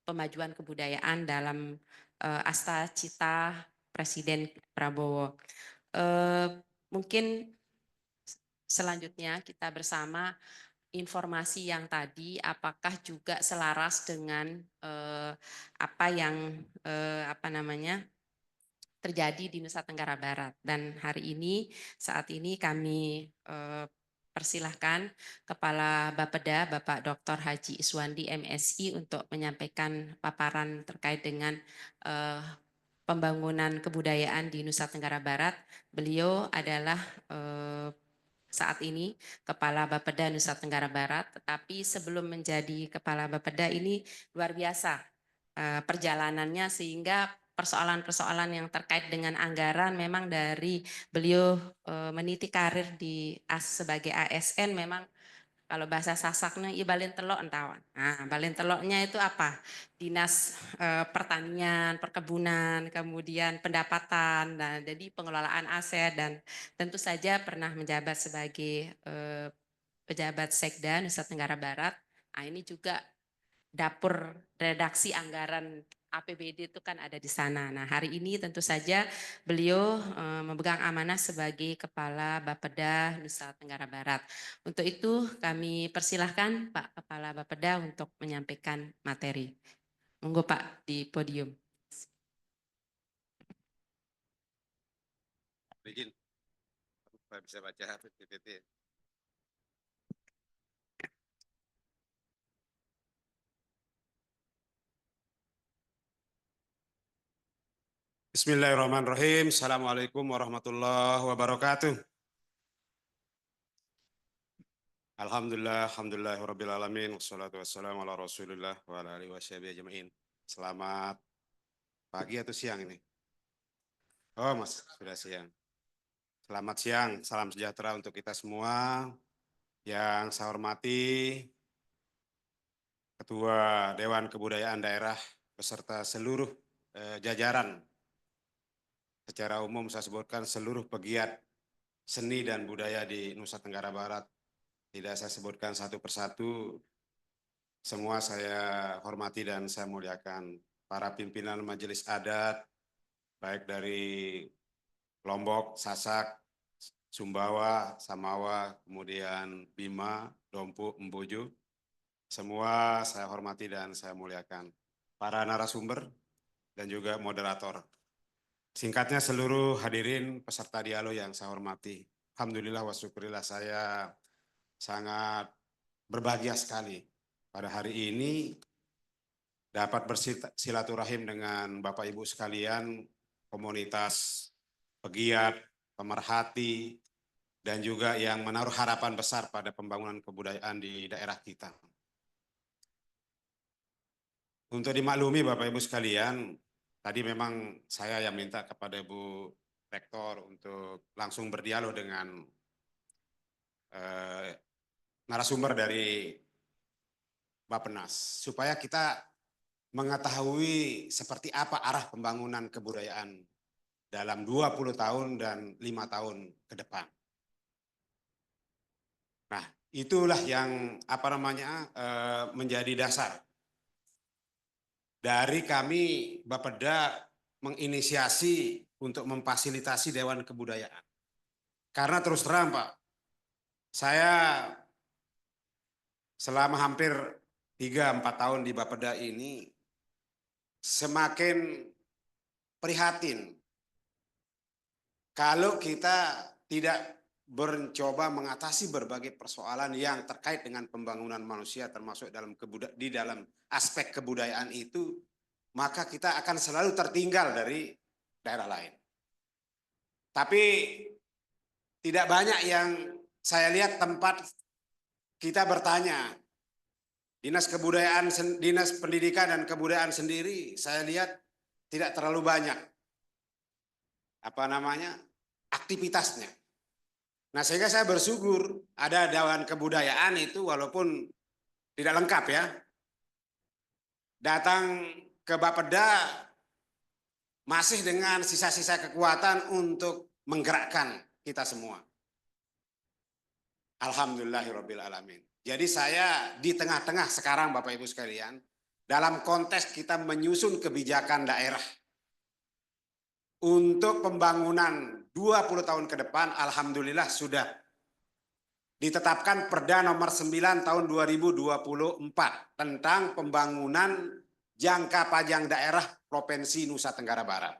pemajuan kebudayaan dalam Asta Cita Presiden Prabowo. Mungkin selanjutnya kita bersama informasi yang tadi apakah juga selaras dengan apa yang terjadi di Nusa Tenggara Barat. Dan hari ini, saat ini kami persilahkan Kepala Bapeda Bapak Dr. Haji Iswandi MSI untuk menyampaikan paparan terkait dengan pembangunan kebudayaan di Nusa Tenggara Barat. Beliau adalah saat ini Kepala Bapeda Nusa Tenggara Barat, tetapi sebelum menjadi Kepala Bapeda ini luar biasa perjalanannya, sehingga persoalan-persoalan yang terkait dengan anggaran memang dari beliau meniti karir sebagai ASN, memang kalau bahasa Sasaknya ibalin telok entawan. Nah, balin teloknya itu apa? Dinas pertanian, perkebunan, kemudian pendapatan, dan jadi pengelolaan aset, dan tentu saja pernah menjabat sebagai pejabat Sekda Nusa Tenggara Barat. Nah, ini juga dapur redaksi anggaran APBD itu kan ada di sana. Nah, hari ini tentu saja beliau memegang amanah sebagai Kepala Bapeda Nusa Tenggara Barat. Untuk itu kami persilahkan Pak Kepala Bapeda untuk menyampaikan materi. Monggo Pak di podium. Bikin, bisa baca PPT. Bismillahirrahmanirrahim. Assalamualaikum warahmatullahi wabarakatuh. Alhamdulillah, alamin, wassalatu wassalamu ala rasulillah wa ala alihi washabihi ajma'in. Selamat pagi atau siang ini? Oh mas, sudah siang. Selamat siang, salam sejahtera untuk kita semua. Yang saya hormati Ketua Dewan Kebudayaan Daerah beserta seluruh jajaran. Secara umum saya sebutkan seluruh pegiat seni dan budaya di Nusa Tenggara Barat. Tidak saya sebutkan satu persatu, semua saya hormati dan saya muliakan. Para pimpinan majelis adat, baik dari Lombok, Sasak, Sumbawa, Samawa, kemudian Bima, Dompu, Embojo, semua saya hormati dan saya muliakan. Para narasumber dan juga moderator. Singkatnya seluruh hadirin peserta dialog yang saya hormati. Alhamdulillah wa syukurillah, saya sangat berbahagia sekali pada hari ini dapat bersilaturahim dengan Bapak Ibu sekalian, komunitas pegiat, pemerhati, dan juga yang menaruh harapan besar pada pembangunan kebudayaan di daerah kita. Untuk dimaklumi Bapak Ibu sekalian, tadi memang saya yang minta kepada Bu Rektor untuk langsung berdialog dengan narasumber dari Bappenas, supaya kita mengetahui seperti apa arah pembangunan kebudayaan dalam 20 tahun dan 5 tahun ke depan. Nah, itulah yang menjadi dasar dari kami Bapeda menginisiasi untuk memfasilitasi Dewan Kebudayaan. Karena terus terang Pak, saya selama hampir 3-4 tahun di Bapeda ini semakin prihatin kalau kita tidak mencoba mengatasi berbagai persoalan yang terkait dengan pembangunan manusia, termasuk di dalam aspek kebudayaan itu, maka kita akan selalu tertinggal dari daerah lain. Tapi tidak banyak yang saya lihat tempat kita bertanya. Dinas Pendidikan dan Kebudayaan sendiri saya lihat tidak terlalu banyak aktivitasnya. Nah, sehingga saya bersyukur ada Dewan Kebudayaan itu walaupun tidak lengkap ya. Datang ke Bapeda masih dengan sisa-sisa kekuatan untuk menggerakkan kita semua. Alhamdulillahirabbil alamin. Jadi saya di tengah-tengah sekarang Bapak Ibu sekalian, dalam konteks kita menyusun kebijakan daerah untuk pembangunan 20 tahun ke depan, alhamdulillah sudah ditetapkan Perda nomor 9 tahun 2024 tentang pembangunan jangka panjang daerah Provinsi Nusa Tenggara Barat.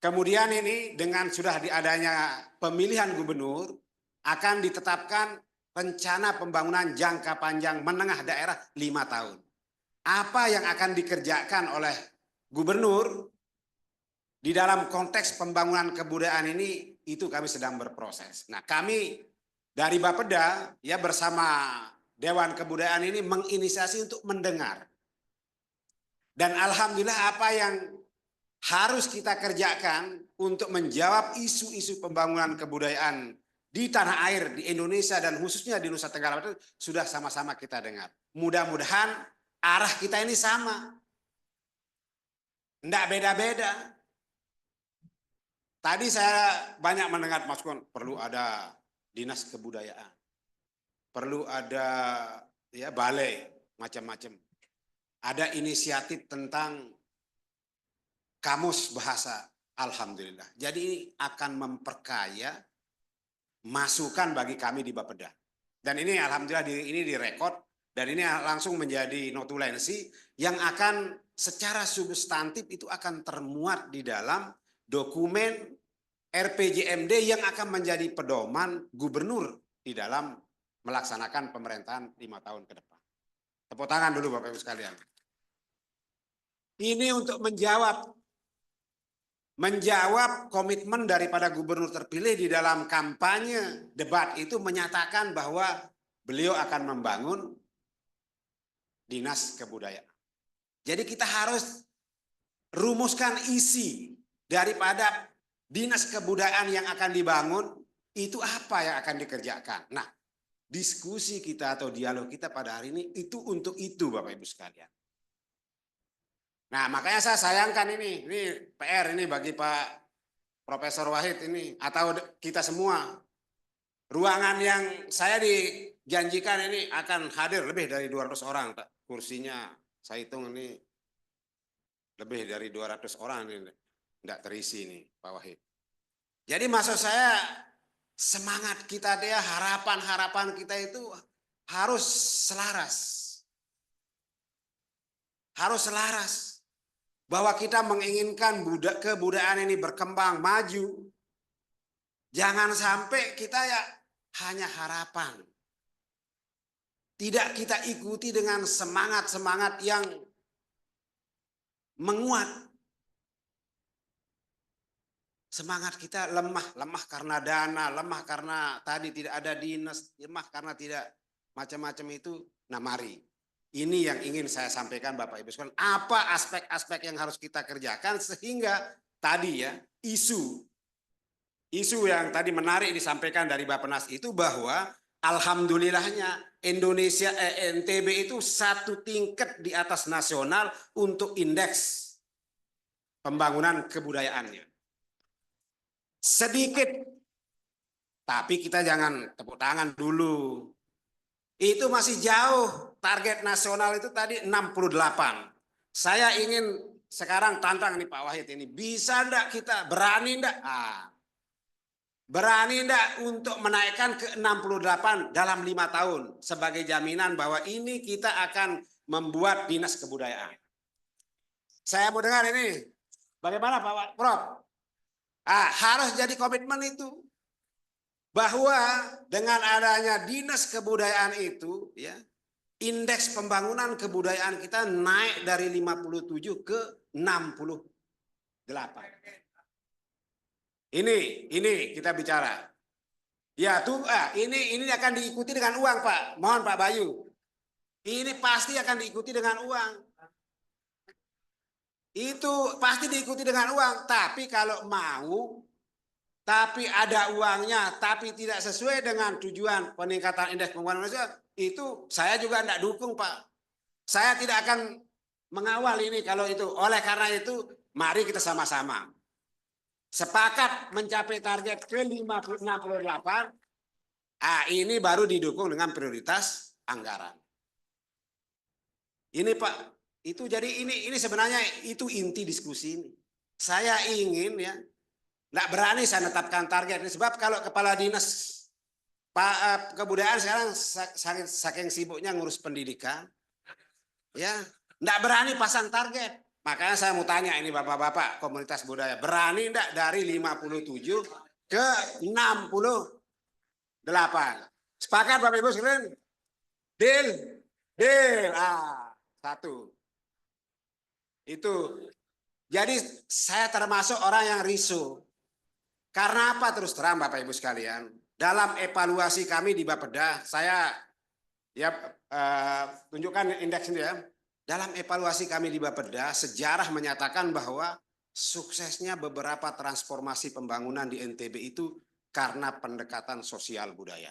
Kemudian ini dengan sudah diadanya pemilihan gubernur, akan ditetapkan rencana pembangunan jangka panjang menengah daerah 5 tahun. Apa yang akan dikerjakan oleh gubernur di dalam konteks pembangunan kebudayaan ini, itu kami sedang berproses. Nah, kami dari Bapeda ya bersama Dewan Kebudayaan ini menginisiasi untuk mendengar. Dan alhamdulillah apa yang harus kita kerjakan untuk menjawab isu-isu pembangunan kebudayaan di tanah air, di Indonesia dan khususnya di Nusa Tenggara Barat sudah sama-sama kita dengar. Mudah-mudahan arah kita ini sama. Tidak beda-beda. Tadi saya banyak mendengar masukan perlu ada dinas kebudayaan. Perlu ada ya balai macam-macam. Ada inisiatif tentang kamus bahasa, alhamdulillah. Jadi ini akan memperkaya masukan bagi kami di Bapeda. Dan ini alhamdulillah ini direkod dan ini langsung menjadi notulensi yang akan secara substantif itu akan termuat di dalam dokumen RPJMD yang akan menjadi pedoman gubernur di dalam melaksanakan pemerintahan 5 tahun ke depan. Tepuk tangan dulu Bapak Ibu sekalian. Ini untuk menjawab menjawab komitmen daripada gubernur terpilih di dalam kampanye debat itu menyatakan bahwa beliau akan membangun dinas kebudayaan. Jadi kita harus rumuskan isi daripada dinas kebudayaan yang akan dibangun itu apa yang akan dikerjakan. Nah, diskusi kita atau dialog kita pada hari ini itu untuk itu Bapak Ibu sekalian. Nah, makanya saya sayangkan ini PR ini bagi Pak Profesor Wahid ini atau kita semua. Ruangan yang saya dijanjikan ini akan hadir lebih dari 200 orang. Kursinya saya hitung ini lebih dari 200 orang ini tidak terisi ini Pak Wahid. Jadi maksud saya semangat kita dia, harapan-harapan kita itu harus selaras. Harus selaras. Bahwa kita menginginkan kebudayaan ini berkembang, maju. Jangan sampai kita ya hanya harapan. Tidak kita ikuti dengan semangat-semangat yang menguat. Semangat kita lemah karena dana, lemah karena tadi tidak ada dinas, lemah karena tidak macam-macam itu. Nah mari, ini yang ingin saya sampaikan Bapak Ibu sekalian. Apa aspek-aspek yang harus kita kerjakan sehingga tadi ya isu yang tadi menarik disampaikan dari Bappenas itu bahwa alhamdulillahnya NTB itu satu tingkat di atas nasional untuk indeks pembangunan kebudayaannya. Sedikit, tapi kita jangan tepuk tangan dulu. Itu masih jauh, target nasional itu tadi 68. Saya ingin sekarang tantang nih Pak Wahid ini, bisa enggak kita, berani enggak? Berani enggak untuk menaikkan ke 68 dalam 5 tahun sebagai jaminan bahwa ini kita akan membuat dinas kebudayaan. Saya mau dengar ini, bagaimana Pak Prof? Harus jadi komitmen itu. Bahwa dengan adanya dinas kebudayaan itu ya indeks pembangunan kebudayaan kita naik dari 57 ke 68. Ini kita bicara. Ya tuh ini akan diikuti dengan uang Pak. Mohon Pak Bayu. Ini pasti akan diikuti dengan uang. Itu pasti diikuti dengan uang, tapi kalau mau tapi ada uangnya, tapi tidak sesuai dengan tujuan peningkatan indeks pembangunan nasional, itu saya juga tidak dukung Pak. Saya tidak akan mengawal ini kalau itu. Oleh karena itu, mari kita sama-sama sepakat mencapai target ke 68. Ini baru didukung dengan prioritas anggaran. Ini Pak, itu jadi ini sebenarnya itu inti diskusi ini. Saya ingin ya. Nggak berani saya menetapkan target ini sebab kalau kepala dinas kebudayaan sekarang saking sibuknya ngurus pendidikan, ya nggak berani pasang target. Makanya saya mau tanya ini bapak-bapak komunitas budaya, berani nggak dari 57 ke 68? Sepakat Bapak Ibu sekalian? Deal. Satu. Itu. Jadi saya termasuk orang yang risau. Karena apa terus terang Bapak Ibu sekalian? Dalam evaluasi kami di Bapeda, saya ya tunjukkan indeks ini ya. Dalam evaluasi kami di Bapeda, sejarah menyatakan bahwa suksesnya beberapa transformasi pembangunan di NTB itu karena pendekatan sosial budaya.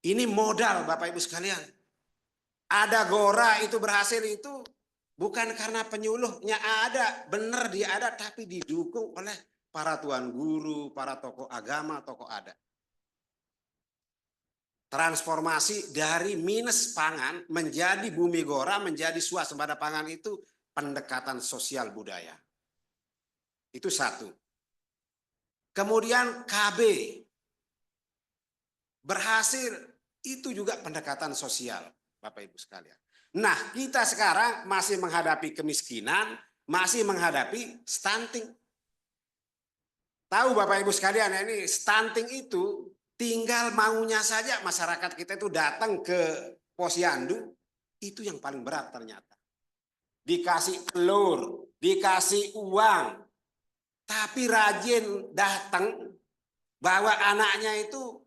Ini modal Bapak Ibu sekalian. Ada Gora itu berhasil itu bukan karena penyuluhnya ada, benar dia ada, tapi didukung oleh para tuan guru, para tokoh agama, tokoh adat. Transformasi dari minus pangan menjadi bumi gora, menjadi swasembada pangan itu pendekatan sosial budaya. Itu satu. Kemudian KB berhasil, itu juga pendekatan sosial, Bapak Ibu sekalian. Nah, kita sekarang masih menghadapi kemiskinan, masih menghadapi stunting. Tahu Bapak Ibu sekalian, ini stunting itu tinggal maunya saja masyarakat kita itu datang ke posyandu, itu yang paling berat ternyata. Dikasih telur, dikasih uang, tapi rajin datang bawa anaknya itu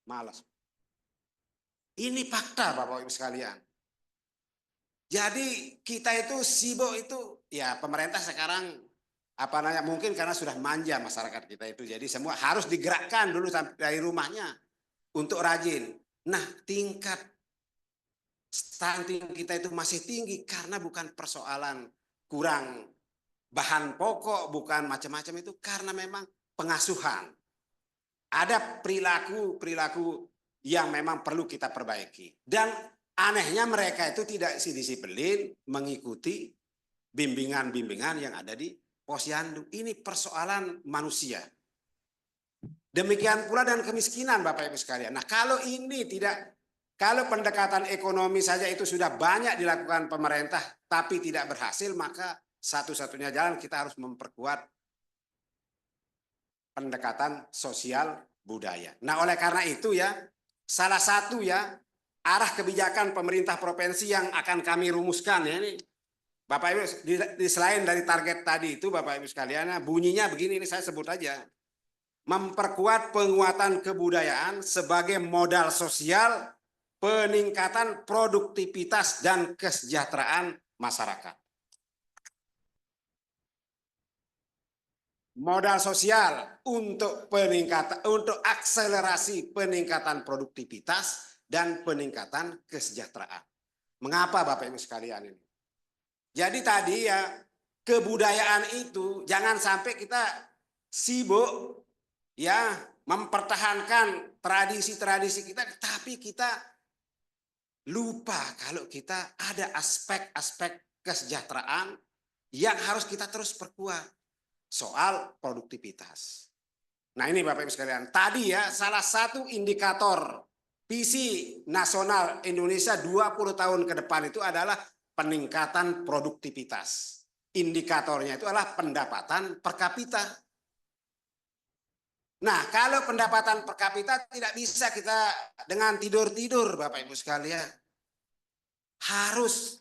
malas. Ini fakta Bapak Ibu sekalian. Jadi kita itu sibuk itu, ya pemerintah sekarang apa namanya, mungkin karena sudah manja masyarakat kita itu, jadi semua harus digerakkan dulu sampai dari rumahnya untuk rajin. Nah, tingkat stunting kita itu masih tinggi karena bukan persoalan kurang bahan pokok, bukan macam-macam, itu karena memang pengasuhan. Ada perilaku yang memang perlu kita perbaiki. Dan anehnya mereka itu tidak disiplin mengikuti bimbingan-bimbingan yang ada di posyandu. Ini persoalan manusia. Demikian pula dan kemiskinan Bapak Ibu sekalian. Nah, kalau ini tidak, kalau pendekatan ekonomi saja itu sudah banyak dilakukan pemerintah tapi tidak berhasil, maka satu-satunya jalan kita harus memperkuat pendekatan sosial budaya. Nah, oleh karena itu ya, salah satu ya arah kebijakan pemerintah provinsi yang akan kami rumuskan ya ini, Bapak Ibu, di selain dari target tadi itu Bapak Ibu sekalian, bunyinya begini, ini saya sebut aja. Memperkuat penguatan kebudayaan sebagai modal sosial, peningkatan produktivitas dan kesejahteraan masyarakat. Modal sosial untuk peningkatan, untuk akselerasi peningkatan produktivitas dan peningkatan kesejahteraan. Mengapa Bapak Ibu sekalian ini? Jadi tadi ya, kebudayaan itu jangan sampai kita sibuk ya mempertahankan tradisi-tradisi kita, tapi kita lupa kalau kita ada aspek-aspek kesejahteraan yang harus kita terus perkuat. Soal produktivitas. Nah, ini Bapak Ibu sekalian, tadi ya salah satu indikator visi nasional Indonesia 20 tahun ke depan itu adalah peningkatan produktivitas. Indikatornya itu adalah pendapatan per kapita. Nah, kalau pendapatan per kapita tidak bisa kita dengan tidur-tidur Bapak Ibu sekalian. Harus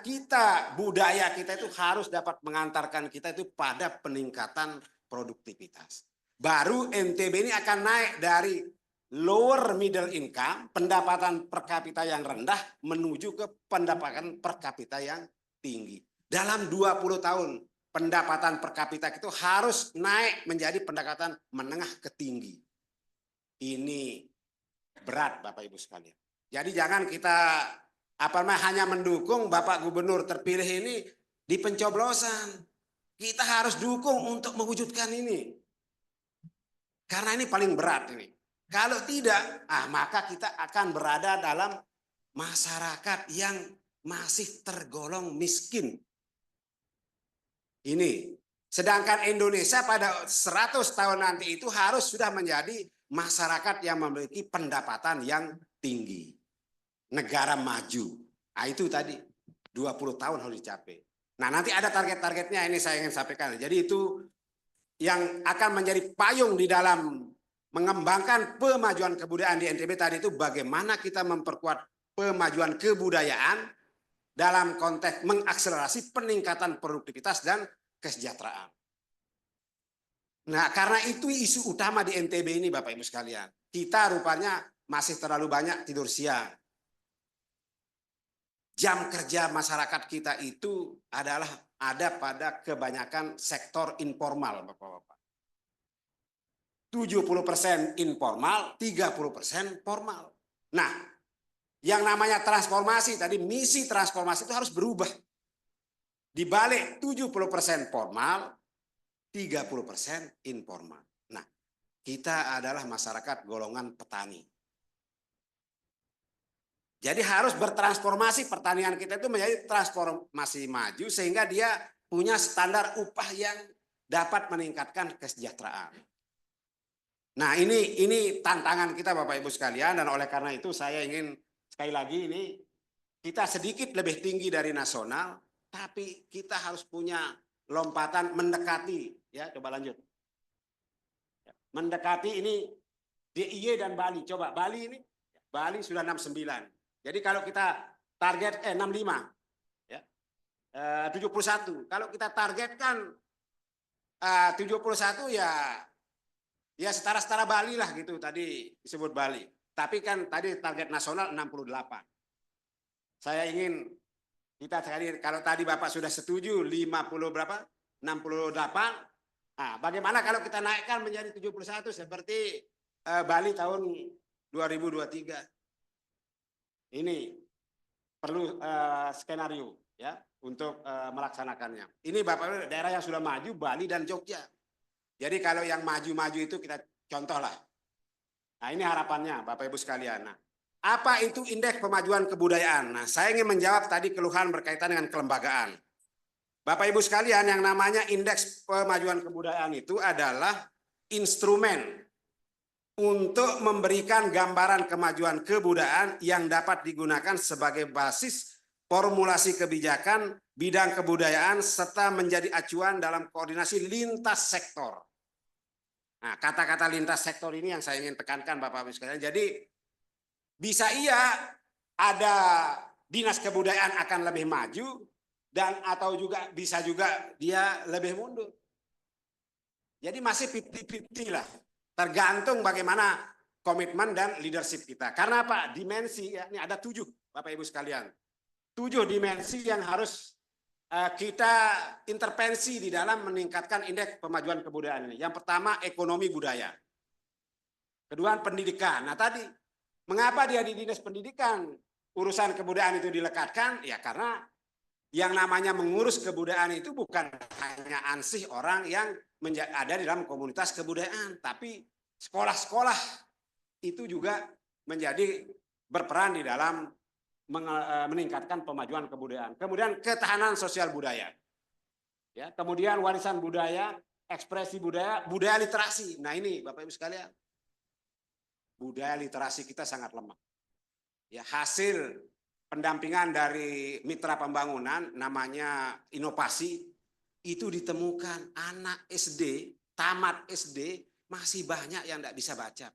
kita, budaya kita itu harus dapat mengantarkan kita itu pada peningkatan produktivitas. Baru NTB ini akan naik dari lower middle income, pendapatan per kapita yang rendah, menuju ke pendapatan per kapita yang tinggi. Dalam 20 tahun, pendapatan per kapita itu harus naik menjadi pendapatan menengah ke tinggi. Ini berat Bapak Ibu sekalian. Jadi jangan kita hanya mendukung Bapak Gubernur terpilih ini di pencoblosan. Kita harus dukung untuk mewujudkan ini. Karena ini paling berat ini. Kalau tidak, maka kita akan berada dalam masyarakat yang masih tergolong miskin. Ini. Sedangkan Indonesia pada 100 tahun nanti itu harus sudah menjadi masyarakat yang memiliki pendapatan yang tinggi. Negara maju. Nah, itu tadi 20 tahun harus dicapai. Nah, nanti ada target-targetnya, ini saya ingin sampaikan. Jadi itu yang akan menjadi payung di dalam mengembangkan pemajuan kebudayaan di NTB tadi itu, bagaimana kita memperkuat pemajuan kebudayaan dalam konteks mengakselerasi peningkatan produktivitas dan kesejahteraan. Nah, karena itu isu utama di NTB ini Bapak Ibu sekalian. Kita rupanya masih terlalu banyak tidur siang. Jam kerja masyarakat kita itu adalah ada pada kebanyakan sektor informal, Bapak-Bapak. 70% informal, 30% formal. Nah, yang namanya transformasi tadi, misi transformasi itu harus berubah. Di balik 70% formal, 30% informal. Nah, kita adalah masyarakat golongan petani. Jadi harus bertransformasi, pertanian kita itu menjadi transformasi maju sehingga dia punya standar upah yang dapat meningkatkan kesejahteraan. Nah, ini tantangan kita Bapak Ibu sekalian, dan oleh karena itu saya ingin sekali lagi ini kita sedikit lebih tinggi dari nasional, tapi kita harus punya lompatan mendekati, ya coba lanjut. Mendekati ini DIY dan Bali. Coba Bali ini, Bali sudah 69. Jadi kalau kita target 65 ya. 71. Kalau kita targetkan 71 ya setara-setara Bali lah gitu, tadi disebut Bali. Tapi kan tadi target nasional 68. Saya ingin kita sekali, kalau tadi Bapak sudah setuju 50 berapa? 68. Nah, bagaimana kalau kita naikkan menjadi 71 seperti Bali tahun 2023? Ini perlu skenario ya untuk melaksanakannya. Ini Bapak daerah yang sudah maju, Bali dan Jogja. Jadi kalau yang maju-maju itu kita contoh lah. Nah, ini harapannya Bapak Ibu sekalian. Nah, apa itu indeks pemajuan kebudayaan? Nah, saya ingin menjawab tadi keluhan berkaitan dengan kelembagaan. Bapak Ibu sekalian, yang namanya indeks pemajuan kebudayaan itu adalah instrumen untuk memberikan gambaran kemajuan kebudayaan yang dapat digunakan sebagai basis formulasi kebijakan bidang kebudayaan serta menjadi acuan dalam koordinasi lintas sektor. Nah, kata-kata lintas sektor ini yang saya ingin tekankan Bapak Ibu sekalian. Jadi bisa iya ada dinas kebudayaan akan lebih maju dan atau juga bisa juga dia lebih mundur. Jadi masih 50-50 lah. Tergantung bagaimana komitmen dan leadership kita. Karena apa? Dimensi ya, ini ada 7 Bapak Ibu sekalian. 7 dimensi yang harus kita intervensi di dalam meningkatkan indeks pemajuan kebudayaan ini. Yang pertama ekonomi budaya. Kedua pendidikan. Nah tadi mengapa dia di dinas pendidikan urusan kebudayaan itu dilekatkan? Ya karena yang namanya mengurus kebudayaan itu bukan hanya ansih orang yang ada di dalam komunitas kebudayaan, tapi sekolah-sekolah itu juga menjadi berperan di dalam meningkatkan pemajuan kebudayaan. Kemudian ketahanan sosial budaya. Ya, kemudian warisan budaya, ekspresi budaya, budaya literasi. Nah, ini Bapak Ibu sekalian. Budaya literasi kita sangat lemah. Ya, hasil pendampingan dari mitra pembangunan namanya inovasi itu ditemukan anak SD, tamat SD masih banyak yang tidak bisa baca.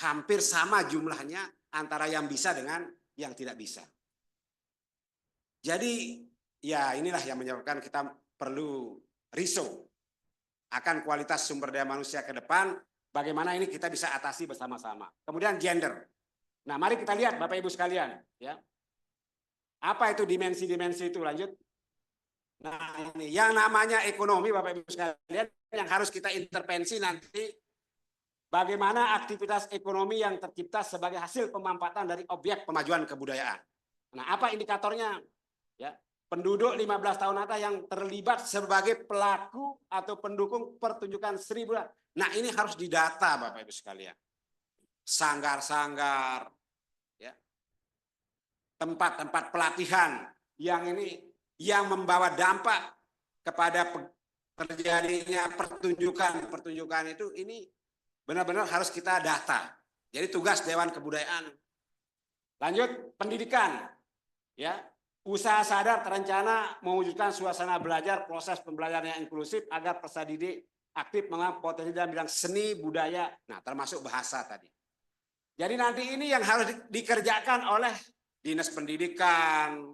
Hampir sama jumlahnya antara yang bisa dengan yang tidak bisa. Jadi ya inilah yang menyebabkan kita perlu risau akan kualitas sumber daya manusia ke depan, bagaimana ini kita bisa atasi bersama-sama. Kemudian gender. Nah, mari kita lihat Bapak Ibu sekalian, ya. Apa itu dimensi-dimensi itu? Lanjut. Nah, ini yang namanya ekonomi Bapak Ibu sekalian yang harus kita intervensi nanti bagaimana aktivitas ekonomi yang tercipta sebagai hasil pemanfaatan dari objek pemajuan kebudayaan. Nah, apa indikatornya? Ya, penduduk 15 tahun atas yang terlibat sebagai pelaku atau pendukung pertunjukan seni budaya. Nah, ini harus didata Bapak Ibu sekalian. Sanggar-sanggar, ya, tempat-tempat pelatihan yang ini yang membawa dampak kepada terjadinya pertunjukan itu ini benar-benar harus kita data. Jadi tugas Dewan Kebudayaan. Lanjut pendidikan, ya, usaha sadar terencana mewujudkan suasana belajar proses pembelajaran yang inklusif agar peserta didik aktif mengambil potensi dalam bidang seni budaya, nah termasuk bahasa tadi. Jadi nanti ini yang harus dikerjakan oleh dinas pendidikan,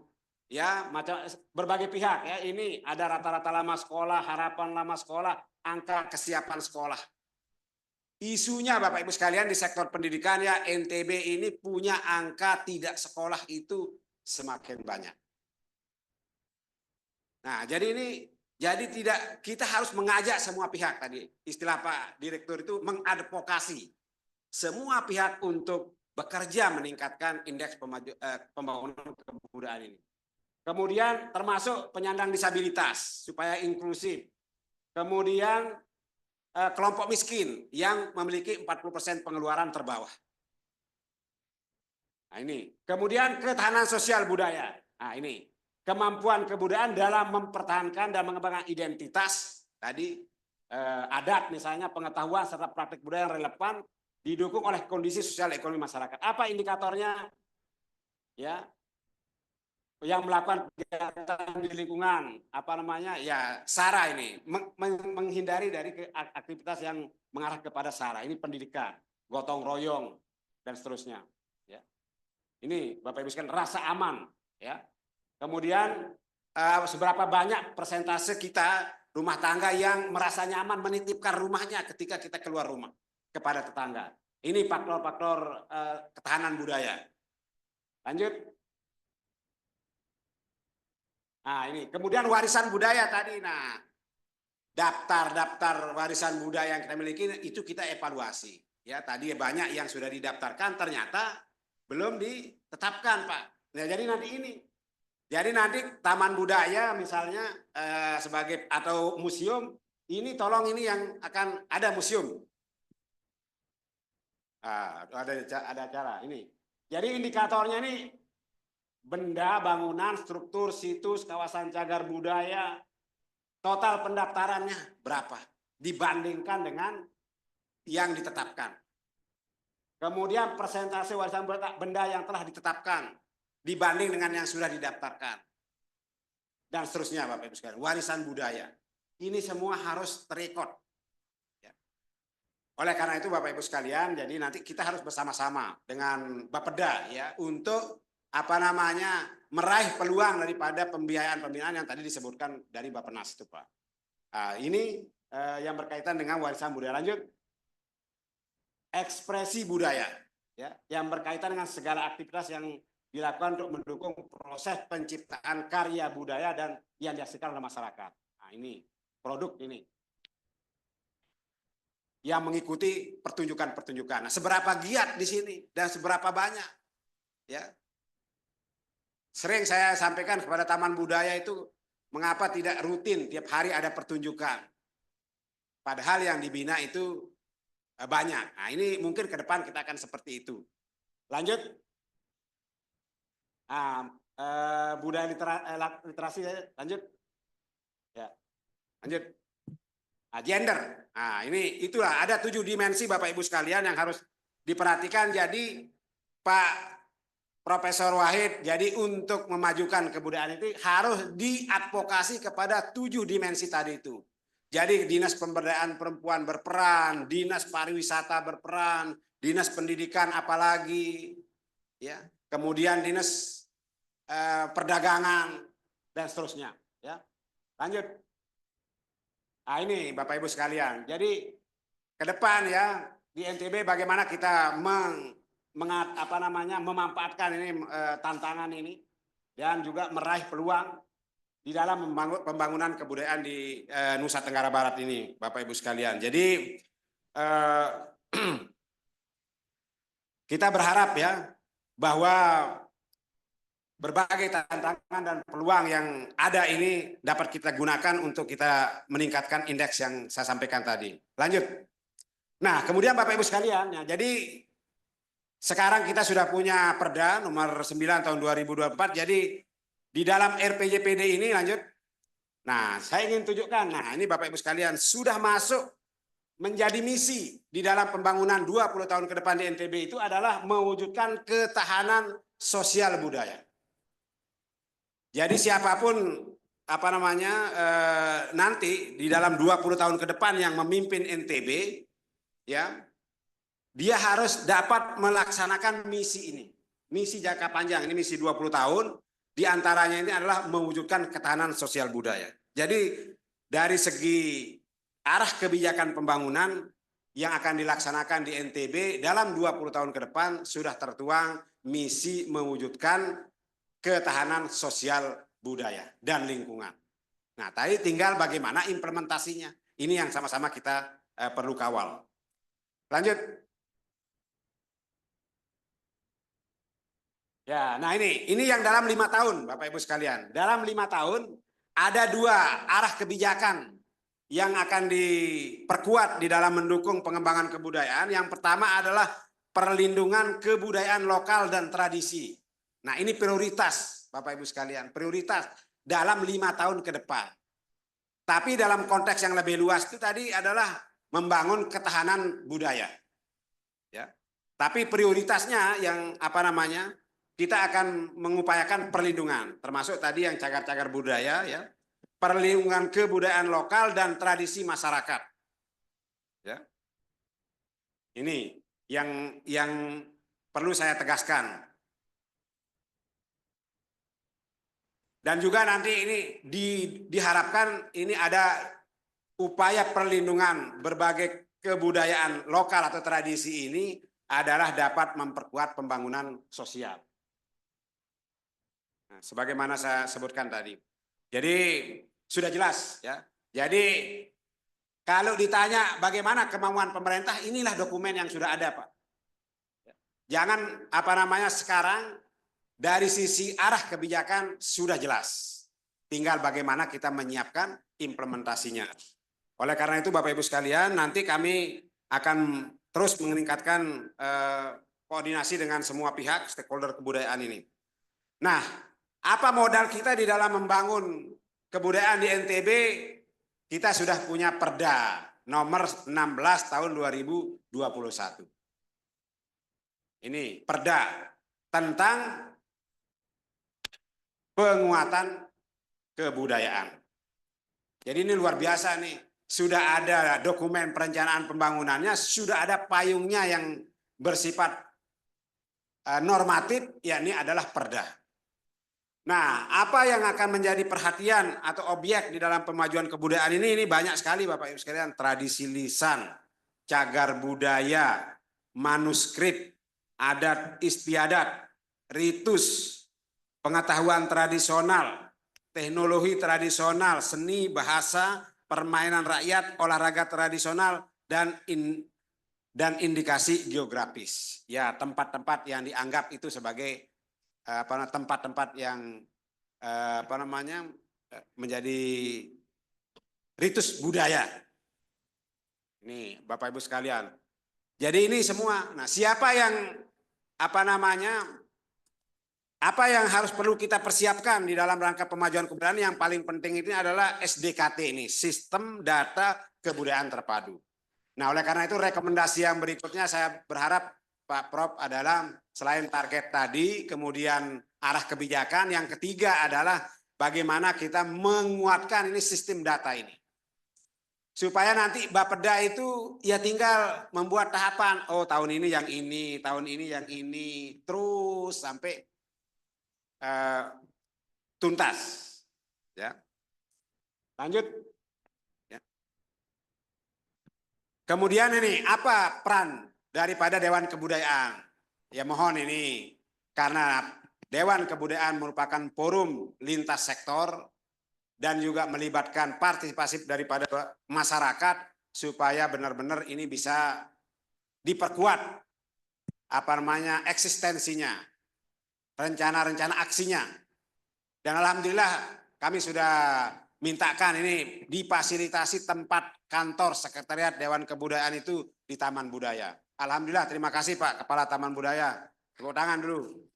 ya macam berbagai pihak ya. Ini ada rata-rata lama sekolah, harapan lama sekolah, angka kesiapan sekolah. Isunya Bapak Ibu sekalian di sektor pendidikan ya NTB ini punya angka tidak sekolah itu semakin banyak. Nah, jadi tidak kita harus mengajak semua pihak tadi. Istilah Pak Direktur itu mengadvokasi semua pihak untuk bekerja meningkatkan indeks pembangunan kebudayaan ini. Kemudian termasuk penyandang disabilitas supaya inklusif. Kemudian kelompok miskin yang memiliki 40% pengeluaran terbawah. Nah ini. Kemudian ketahanan sosial budaya. Nah ini. Kemampuan kebudayaan dalam mempertahankan dan mengembangkan identitas. Tadi adat misalnya pengetahuan serta praktik budaya yang relevan didukung oleh kondisi sosial ekonomi masyarakat. Apa indikatornya? Ya. Yang melakukan kegiatan di lingkungan, apa namanya? Ya, SARA ini menghindari dari aktivitas yang mengarah kepada SARA. Ini pendidikan, gotong royong dan seterusnya, ya. Ini Bapak Ibu sekalian rasa aman, ya. Kemudian seberapa banyak persentase kita rumah tangga yang merasa nyaman menitipkan rumahnya ketika kita keluar rumah kepada tetangga. Ini faktor-faktor ketahanan budaya. Lanjut. Nah, ini kemudian warisan budaya tadi. Nah, daftar warisan budaya yang kita miliki itu kita evaluasi. Ya, tadi banyak yang sudah didaftarkan, ternyata belum ditetapkan, Pak. Nah, jadi nanti ini. Jadi nanti taman budaya misalnya sebagai atau museum, ini tolong ini yang akan ada museum. Ada cara ini. Jadi indikatornya ini benda, bangunan, struktur, situs, kawasan cagar budaya, total pendaftarannya berapa dibandingkan dengan yang ditetapkan. Kemudian persentase warisan benda yang telah ditetapkan dibanding dengan yang sudah didaftarkan. Dan seterusnya Bapak Ibu sekalian, warisan budaya. Ini semua harus terekod. Ya. Oleh karena itu Bapak Ibu sekalian, jadi nanti kita harus bersama-sama dengan Bapeda ya untuk meraih peluang daripada pembiayaan-pembinaan yang tadi disebutkan dari Bappenas itu Pak. Ini yang berkaitan dengan warisan budaya. Lanjut. Ekspresi budaya ya, yang berkaitan dengan segala aktivitas yang dilakukan untuk mendukung proses penciptaan karya budaya dan yang dihasilkan oleh masyarakat. Nah, ini produk ini yang mengikuti pertunjukan-pertunjukan. Nah, seberapa giat di sini dan seberapa banyak ya. Sering saya sampaikan kepada taman budaya itu mengapa tidak rutin tiap hari ada pertunjukan. Padahal yang dibina itu banyak. Nah, ini mungkin ke depan kita akan seperti itu. Lanjut. Budaya literasi lanjut. Ya. Lanjut. Gender. Nah, ini itulah ada 7 dimensi Bapak Ibu sekalian yang harus diperhatikan. Jadi Pak Profesor Wahid, jadi untuk memajukan kebudayaan itu harus diadvokasi kepada 7 dimensi tadi itu. Jadi Dinas Pemberdayaan Perempuan berperan, Dinas Pariwisata berperan, Dinas Pendidikan apalagi, ya. Kemudian Dinas Perdagangan dan seterusnya, ya. Lanjut. Nah, ini Bapak Ibu sekalian. Jadi ke depan ya di NTB bagaimana kita memanfaatkan ini tantangan ini dan juga meraih peluang di dalam pembangunan kebudayaan di Nusa Tenggara Barat ini, Bapak Ibu sekalian. Jadi kita berharap ya bahwa berbagai tantangan dan peluang yang ada ini dapat kita gunakan untuk kita meningkatkan indeks yang saya sampaikan tadi. Lanjut. Nah, kemudian Bapak Ibu sekalian, ya, jadi sekarang kita sudah punya Perda nomor 9 tahun 2024. Jadi di dalam RPJPD ini lanjut. Nah, saya ingin tunjukkan. Nah, ini Bapak Ibu sekalian sudah masuk menjadi misi di dalam pembangunan 20 tahun ke depan di NTB itu adalah mewujudkan ketahanan sosial budaya. Jadi siapapun nanti di dalam 20 tahun ke depan yang memimpin NTB ya, dia harus dapat melaksanakan misi ini. Misi jangka panjang, ini misi 20 tahun, diantaranya ini adalah mewujudkan ketahanan sosial budaya. Jadi dari segi arah kebijakan pembangunan yang akan dilaksanakan di NTB dalam 20 tahun ke depan sudah tertuang misi mewujudkan ketahanan sosial budaya dan lingkungan. Nah, tadi tinggal bagaimana implementasinya. Ini yang sama-sama kita perlu kawal. Lanjut. Ya, nah ini yang dalam 5 tahun Bapak Ibu sekalian. Dalam 5 tahun ada 2 arah kebijakan yang akan diperkuat di dalam mendukung pengembangan kebudayaan. Yang pertama adalah perlindungan kebudayaan lokal dan tradisi. Nah, ini prioritas Bapak Ibu sekalian, prioritas dalam 5 tahun ke depan. Tapi dalam konteks yang lebih luas itu tadi adalah membangun ketahanan budaya. Ya. Tapi prioritasnya yang kita akan mengupayakan perlindungan, termasuk tadi yang cagar-cagar budaya, ya, perlindungan kebudayaan lokal dan tradisi masyarakat. Ya. Ini yang perlu saya tegaskan. Dan juga nanti ini diharapkan ini ada upaya perlindungan berbagai kebudayaan lokal atau tradisi ini adalah dapat memperkuat pembangunan sosial. Nah, sebagaimana saya sebutkan tadi. Jadi sudah jelas ya. Jadi kalau ditanya bagaimana kemauan pemerintah, inilah dokumen yang sudah ada, Pak. Jangan sekarang dari sisi arah kebijakan sudah jelas. Tinggal bagaimana kita menyiapkan implementasinya. Oleh karena itu Bapak Ibu sekalian, nanti kami akan terus meningkatkan koordinasi dengan semua pihak stakeholder kebudayaan ini. Nah, apa modal kita di dalam membangun kebudayaan di NTB? Kita sudah punya Perda nomor 16 tahun 2021. Ini Perda tentang penguatan kebudayaan. Jadi ini luar biasa nih. Sudah ada dokumen perencanaan pembangunannya, sudah ada payungnya yang bersifat normatif, yakni adalah Perda. Nah, apa yang akan menjadi perhatian atau objek di dalam pemajuan kebudayaan ini banyak sekali Bapak Ibu sekalian. Tradisi lisan, cagar budaya, manuskrip, adat istiadat, ritus, pengetahuan tradisional, teknologi tradisional, seni, bahasa, permainan rakyat, olahraga tradisional, dan indikasi geografis. Ya, tempat-tempat yang dianggap itu sebagai tempat-tempat yang menjadi ritus budaya. Ini Bapak Ibu sekalian. Jadi ini semua. Nah, siapa yang apa yang harus perlu kita persiapkan di dalam rangka pemajuan kebudayaan? Yang paling penting ini adalah SDKT ini, Sistem Data Kebudayaan Terpadu. Nah, oleh karena itu rekomendasi yang berikutnya saya berharap Pak Prof adalah selain target tadi, kemudian arah kebijakan, yang ketiga adalah bagaimana kita menguatkan ini sistem data ini. Supaya nanti Bapeda itu ya tinggal membuat tahapan, oh tahun ini yang ini, tahun ini yang ini, terus sampai tuntas. Ya. Lanjut. Ya. Kemudian ini apa peran daripada Dewan Kebudayaan? Ya mohon ini, karena Dewan Kebudayaan merupakan forum lintas sektor dan juga melibatkan partisipasi daripada masyarakat supaya benar-benar ini bisa diperkuat eksistensinya, rencana-rencana aksinya. Dan alhamdulillah kami sudah mintakan ini difasilitasi tempat kantor sekretariat Dewan Kebudayaan itu di Taman Budaya. Alhamdulillah, terima kasih Pak Kepala Taman Budaya. Tepuk tangan dulu.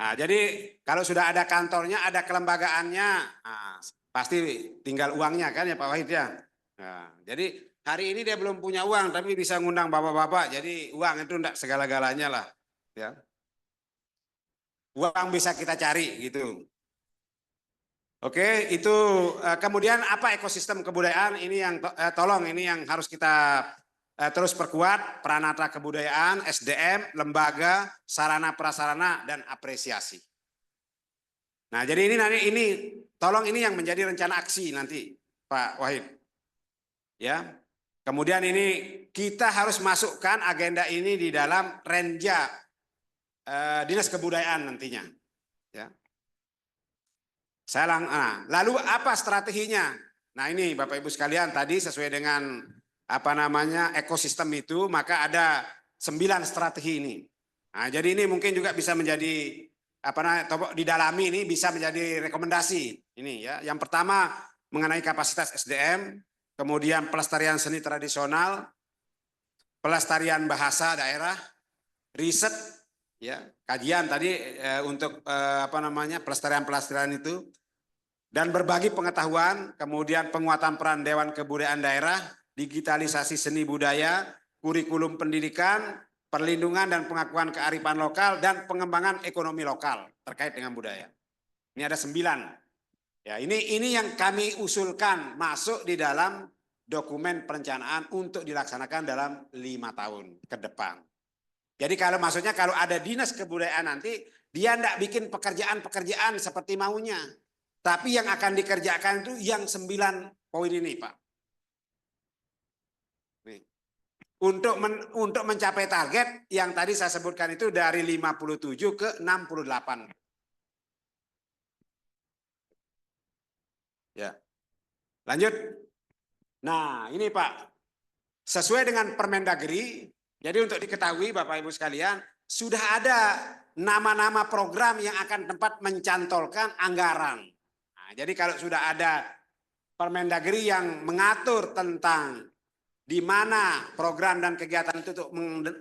Nah, jadi kalau sudah ada kantornya, ada kelembagaannya, nah, pasti tinggal uangnya kan ya Pak Wahid ya. Nah, jadi hari ini dia belum punya uang, tapi bisa ngundang bapak-bapak. Jadi uang itu enggak segala-galanya lah. Ya. Uang bisa kita cari gitu. Oke, itu kemudian apa ekosistem kebudayaan ini yang tolong ini yang harus kita terus perkuat, pranata kebudayaan, SDM, lembaga, sarana prasarana dan apresiasi. Nah, jadi ini tolong ini yang menjadi rencana aksi nanti Pak Wahid. Ya. Kemudian ini kita harus masukkan agenda ini di dalam renja Dinas Kebudayaan nantinya. Ya. Lalu apa strateginya? Nah ini Bapak Ibu sekalian tadi sesuai dengan ekosistem itu, maka ada 9 strategi ini. Nah, jadi ini mungkin juga bisa menjadi didalami ini bisa menjadi rekomendasi ini ya. Yang pertama mengenai kapasitas SDM, kemudian pelestarian seni tradisional, pelestarian bahasa daerah, riset ya, kajian tadi untuk pelestarian itu, dan berbagi pengetahuan, kemudian penguatan peran Dewan Kebudayaan Daerah, digitalisasi seni budaya, kurikulum pendidikan, perlindungan dan pengakuan kearifan lokal, dan pengembangan ekonomi lokal terkait dengan budaya. Ini ada 9. Ya, ini yang kami usulkan masuk di dalam dokumen perencanaan untuk dilaksanakan dalam 5 tahun ke depan. Jadi kalau maksudnya kalau ada Dinas Kebudayaan nanti, dia tidak bikin pekerjaan-pekerjaan seperti maunya. Tapi yang akan dikerjakan itu yang 9 poin ini, Pak. Nih. Untuk mencapai target yang tadi saya sebutkan itu dari 57 ke 68. Ya. Lanjut. Nah, ini Pak. Sesuai dengan Permendagri, jadi untuk diketahui Bapak Ibu sekalian, sudah ada nama-nama program yang akan tempat mencantolkan anggaran. Nah, jadi kalau sudah ada Permendagri yang mengatur tentang di mana program dan kegiatan itu untuk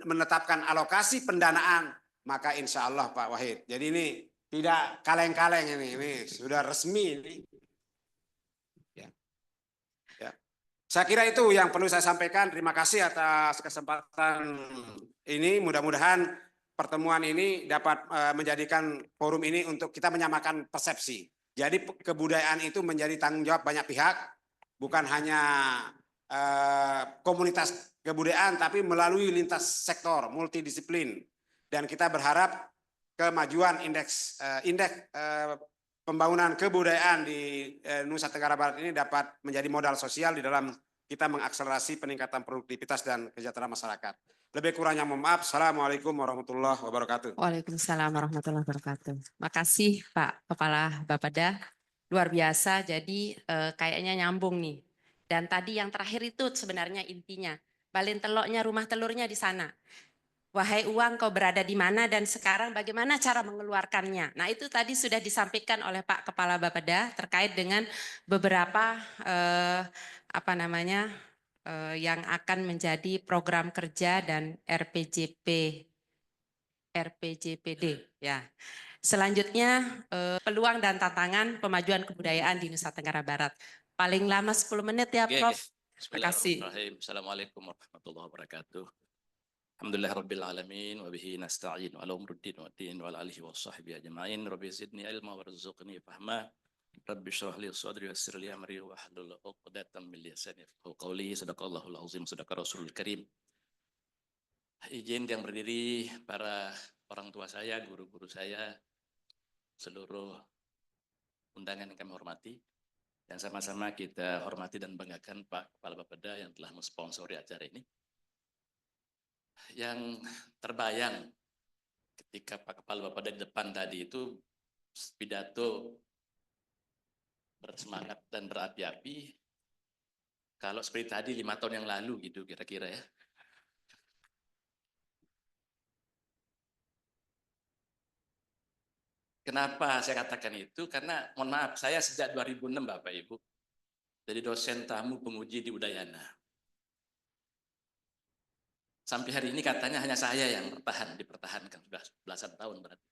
menetapkan alokasi pendanaan, maka insya Allah Pak Wahid. Jadi ini tidak kaleng-kaleng ini sudah resmi ini. Ya. Ya. Saya kira itu yang perlu saya sampaikan. Terima kasih atas kesempatan ini. Mudah-mudahan pertemuan ini dapat menjadikan forum ini untuk kita menyamakan persepsi. Jadi kebudayaan itu menjadi tanggung jawab banyak pihak, bukan hanya komunitas kebudayaan, tapi melalui lintas sektor multidisiplin. Dan kita berharap kemajuan indeks pembangunan kebudayaan di Nusa Tenggara Barat ini dapat menjadi modal sosial di dalam kita mengakselerasi peningkatan produktivitas dan kesejahteraan masyarakat. Lebih kurangnya mohon maaf. Assalamualaikum warahmatullahi wabarakatuh. Waalaikumsalam warahmatullahi wabarakatuh. Makasih Pak Kepala Bapeda, luar biasa. Jadi kayaknya nyambung nih. Dan tadi yang terakhir itu sebenarnya intinya. Balin teloknya, rumah telurnya di sana. Wahai uang, kau berada di mana dan sekarang bagaimana cara mengeluarkannya? Nah, itu tadi sudah disampaikan oleh Pak Kepala Bapeda terkait dengan beberapa yang akan menjadi program kerja dan RPJPD ya. Selanjutnya peluang dan tantangan pemajuan kebudayaan di Nusa Tenggara Barat. Paling lama 10 menit ya, Prof. Terima kasih. Bismillahirrahmanirrahim. Assalamualaikum warahmatullahi wabarakatuh. Alhamdulillahirrabbilalamin wa bihi nasta'in wa ala umruddin wa din wa ala alihi wa sahbihi ajma'in. Rabbi zidni ilma warzuqni fahma. Rabbi syrah li sadri wa yassir li amri wa hlul 'uqdatam min lisani yafqahu qawli. Sadaqallahul azim, sadaqa Rasulul Karim. Izin yang berdiri, para orang tua saya, guru-guru saya, seluruh undangan yang kami hormati, dan sama-sama kita hormati dan banggakan Pak Kepala Bapeda yang telah mensponsori acara ini. Yang terbayang ketika Pak Kepala Bapeda di depan tadi itu pidato bersemangat dan berapi-api, kalau seperti tadi 5 tahun yang lalu gitu kira-kira ya. Kenapa saya katakan itu? Karena mohon maaf, saya sejak 2006 Bapak Ibu jadi dosen tamu penguji di Udayana. Sampai hari ini katanya hanya saya yang dipertahankan sudah belasan tahun berarti.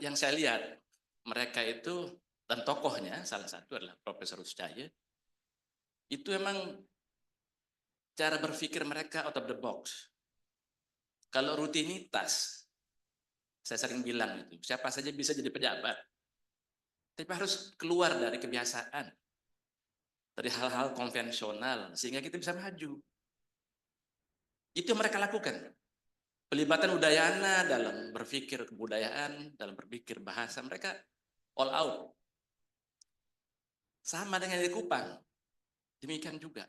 Yang saya lihat mereka itu dan tokohnya salah satu adalah Profesor Ruscaya. Itu memang cara berpikir mereka out of the box. Kalau rutinitas, saya sering bilang itu, siapa saja bisa jadi pejabat. Tapi harus keluar dari kebiasaan. Dari hal-hal konvensional, sehingga kita bisa maju. Itu yang mereka lakukan. Pelibatan Udayana dalam berpikir kebudayaan, dalam berpikir bahasa, mereka all out. Sama dengan di Kupang. Demikian juga.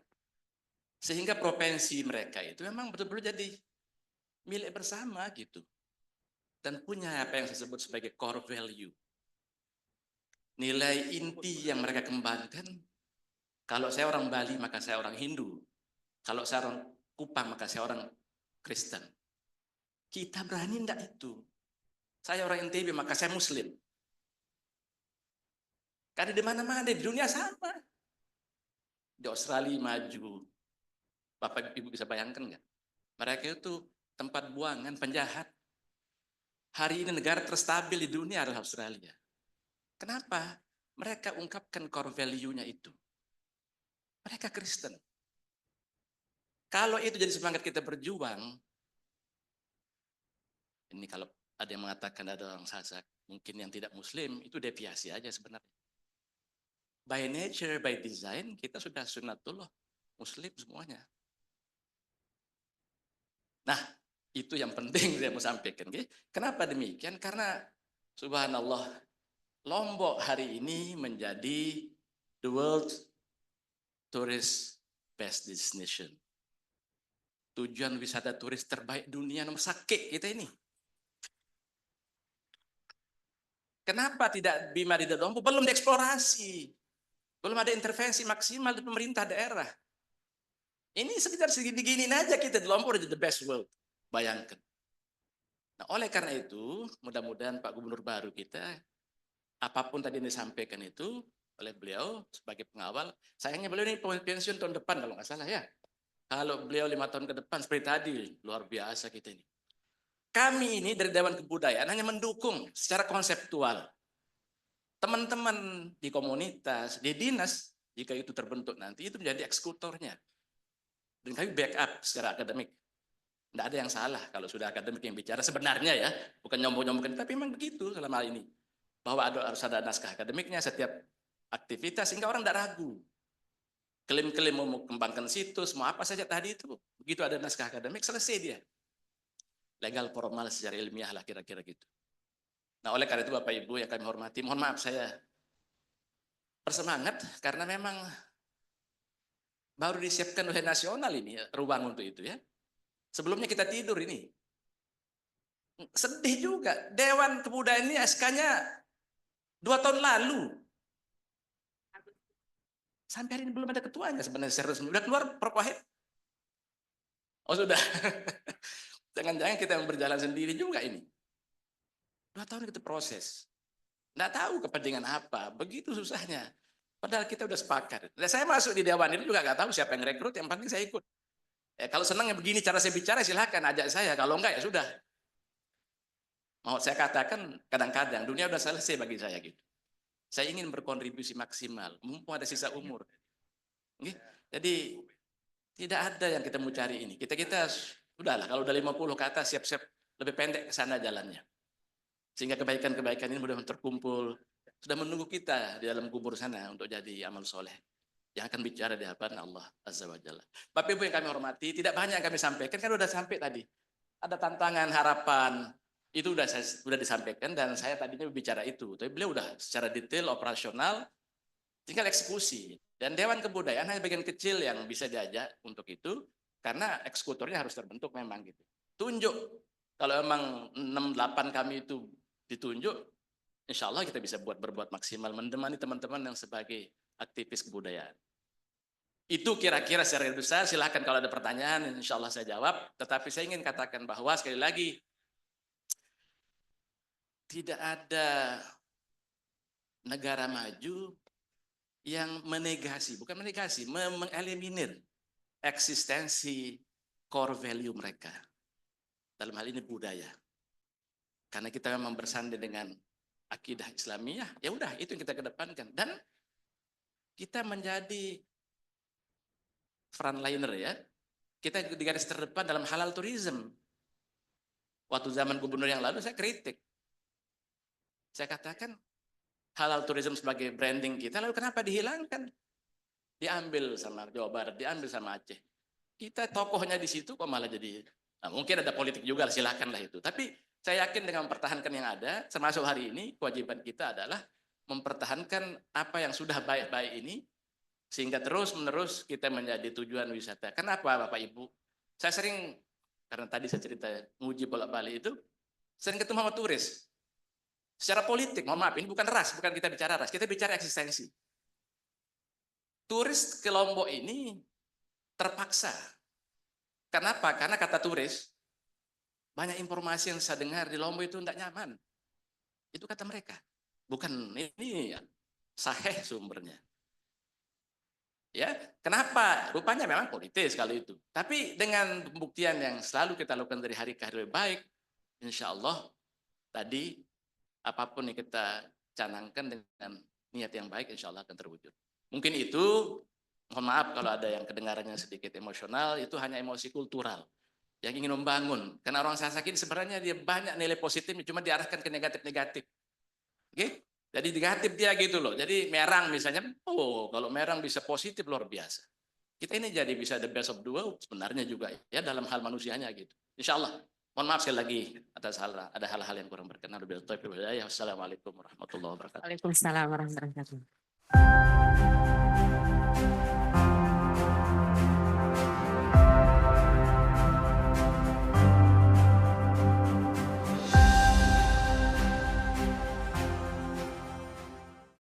Sehingga provinsi mereka itu memang betul-betul jadi milik bersama gitu. Dan punya apa yang saya sebut sebagai core value. Nilai inti yang mereka kembangkan, kalau saya orang Bali maka saya orang Hindu. Kalau saya orang Kupang maka saya orang Kristen. Kita berani enggak itu? Saya orang NTB maka saya Muslim. Karena di mana-mana di dunia sama. Di Australia maju. Bapak Ibu bisa bayangkan enggak? Mereka itu tempat buangan penjahat. Hari ini negara terstabil di dunia adalah Australia. Kenapa? Mereka ungkapkan core value-nya itu. Mereka Kristen. Kalau itu jadi semangat kita berjuang, ini kalau ada yang mengatakan ada orang Sasak, mungkin yang tidak Muslim, itu deviasi aja sebenarnya. By nature, by design, kita sudah sunnatullah, Muslim semuanya. Nah, itu yang penting saya mau sampaikan. Kenapa demikian? Karena subhanallah, Lombok hari ini menjadi the world tourist best destination. Tujuan wisata turis terbaik dunia nomor sake kita ini. Kenapa tidak Bima di Lombok? Belum dieksplorasi. Belum ada intervensi maksimal dari pemerintah daerah. Ini sekitar segini-gini aja kita di Lombok udah the best world. Bayangkan. Nah, oleh karena itu, mudah-mudahan Pak Gubernur baru kita, apapun tadi yang disampaikan itu oleh beliau sebagai pengawal, sayangnya beliau ini pensiun tahun depan kalau nggak salah ya. Kalau beliau 5 tahun ke depan seperti tadi, luar biasa kita ini. Kami ini dari Dewan Kebudayaan hanya mendukung secara konseptual. Teman-teman di komunitas, di dinas, jika itu terbentuk nanti, itu menjadi eksekutornya. Dan kami backup secara akademik. Tidak ada yang salah kalau sudah akademik yang bicara sebenarnya ya, bukan nyombong-nyombongkan, tapi memang begitu selama ini. Bahwa harus ada naskah akademiknya setiap aktivitas sehingga orang tidak ragu. Klaim-klaim mau mengembangkan situs, mau apa saja tadi itu, begitu ada naskah akademik selesai dia. Legal formal secara ilmiah lah kira-kira gitu. Nah, oleh karena itu Bapak Ibu yang kami hormati, mohon maaf saya bersemangat karena memang baru disiapkan oleh nasional ini ruang untuk itu ya. Sebelumnya kita tidur ini. Sedih juga. Dewan Kebudayaan ini SK-nya 2 tahun lalu. Sampai hari ini belum ada ketuanya sebenarnya serius. Sudah keluar Perpahit. Oh sudah. Jangan-jangan kita yang berjalan sendiri juga ini. 2 tahun kita proses. Nggak tahu kepentingan apa. Begitu susahnya. Padahal kita udah sepakat. Dan saya masuk di Dewan itu juga nggak tahu siapa yang rekrut. Yang penting saya ikut. Kalau senang yang begini cara saya bicara silahkan ajak saya. Kalau enggak ya sudah. Mau saya katakan kadang-kadang dunia udah selesai bagi saya gitu. Saya ingin berkontribusi maksimal. Mumpung ada sisa umur. Jadi tidak ada yang kita mau cari ini. Kita udahlah kalau udah 50 ke atas siap-siap lebih pendek ke sana jalannya. Sehingga kebaikan-kebaikan ini mudah terkumpul. Sudah menunggu kita di dalam kubur sana untuk jadi amal soleh. Yang akan bicara di hadapan Allah Azza wa Jalla. Bapak Ibu yang kami hormati, tidak banyak yang kami sampaikan, kan sudah sampai tadi. Ada tantangan, harapan, itu sudah disampaikan dan saya tadinya berbicara itu. Tapi beliau sudah secara detail, operasional, tinggal eksekusi. Dan Dewan Kebudayaan hanya bagian kecil yang bisa diajak untuk itu, karena eksekutornya harus terbentuk memang gitu. Tunjuk, kalau memang 6-8 kami itu ditunjuk, insya Allah kita bisa berbuat maksimal, menemani teman-teman yang sebagai aktivis kebudayaan. Itu kira-kira secara besar, silahkan kalau ada pertanyaan, insya Allah saya jawab. Tetapi saya ingin katakan bahwa sekali lagi, tidak ada negara maju yang menegasi, bukan menegasi, mengeliminir eksistensi core value mereka. Dalam hal ini budaya. Karena kita memang bersanding dengan akidah Islamiyah, ya udah itu yang kita kedepankan. Dan kita menjadi frontliner ya, kita di garis terdepan dalam halal tourism. Waktu zaman gubernur yang lalu saya kritik. Saya katakan halal tourism sebagai branding kita, lalu kenapa dihilangkan? Diambil sama Jawa Barat, diambil sama Aceh. Kita tokohnya di situ kok malah jadi, nah mungkin ada politik juga, silakanlah itu. Tapi saya yakin dengan mempertahankan yang ada, termasuk hari ini, kewajiban kita adalah mempertahankan apa yang sudah baik-baik ini, sehingga terus-menerus kita menjadi tujuan wisata. Kenapa Bapak Ibu? Saya sering, karena tadi saya cerita nguji bolak-balik itu, sering ketemu sama turis. Secara politik, mohon maaf, ini bukan ras, bukan kita bicara ras, kita bicara eksistensi. Turis ke Lombok ini terpaksa. Kenapa? Karena kata turis, banyak informasi yang saya dengar di Lombok itu tidak nyaman. Itu kata mereka. Bukan ini sahih sumbernya. Ya, kenapa? Rupanya memang politis kalau itu. Tapi dengan pembuktian yang selalu kita lakukan dari hari ke hari lebih baik, insya Allah tadi apapun yang kita canangkan dengan niat yang baik, insya Allah akan terwujud. Mungkin itu, mohon maaf kalau ada yang kedengarannya sedikit emosional, itu hanya emosi kultural yang ingin membangun. Karena orang Sasak ini sebenarnya dia banyak nilai positifnya, cuma diarahkan ke negatif-negatif. Oke? Jadi negatif dia gitu loh. Jadi Merang misalnya, oh kalau Merang bisa positif luar biasa. Kita ini jadi bisa the best of the world sebenarnya juga ya dalam hal manusianya gitu. Insya Allah Mohon maaf sekali lagi atas ada hal-hal yang kurang berkenan. Wassalamualaikum warahmatullahi wabarakatuh. Waalaikumsalam warahmatullahi wabarakatuh.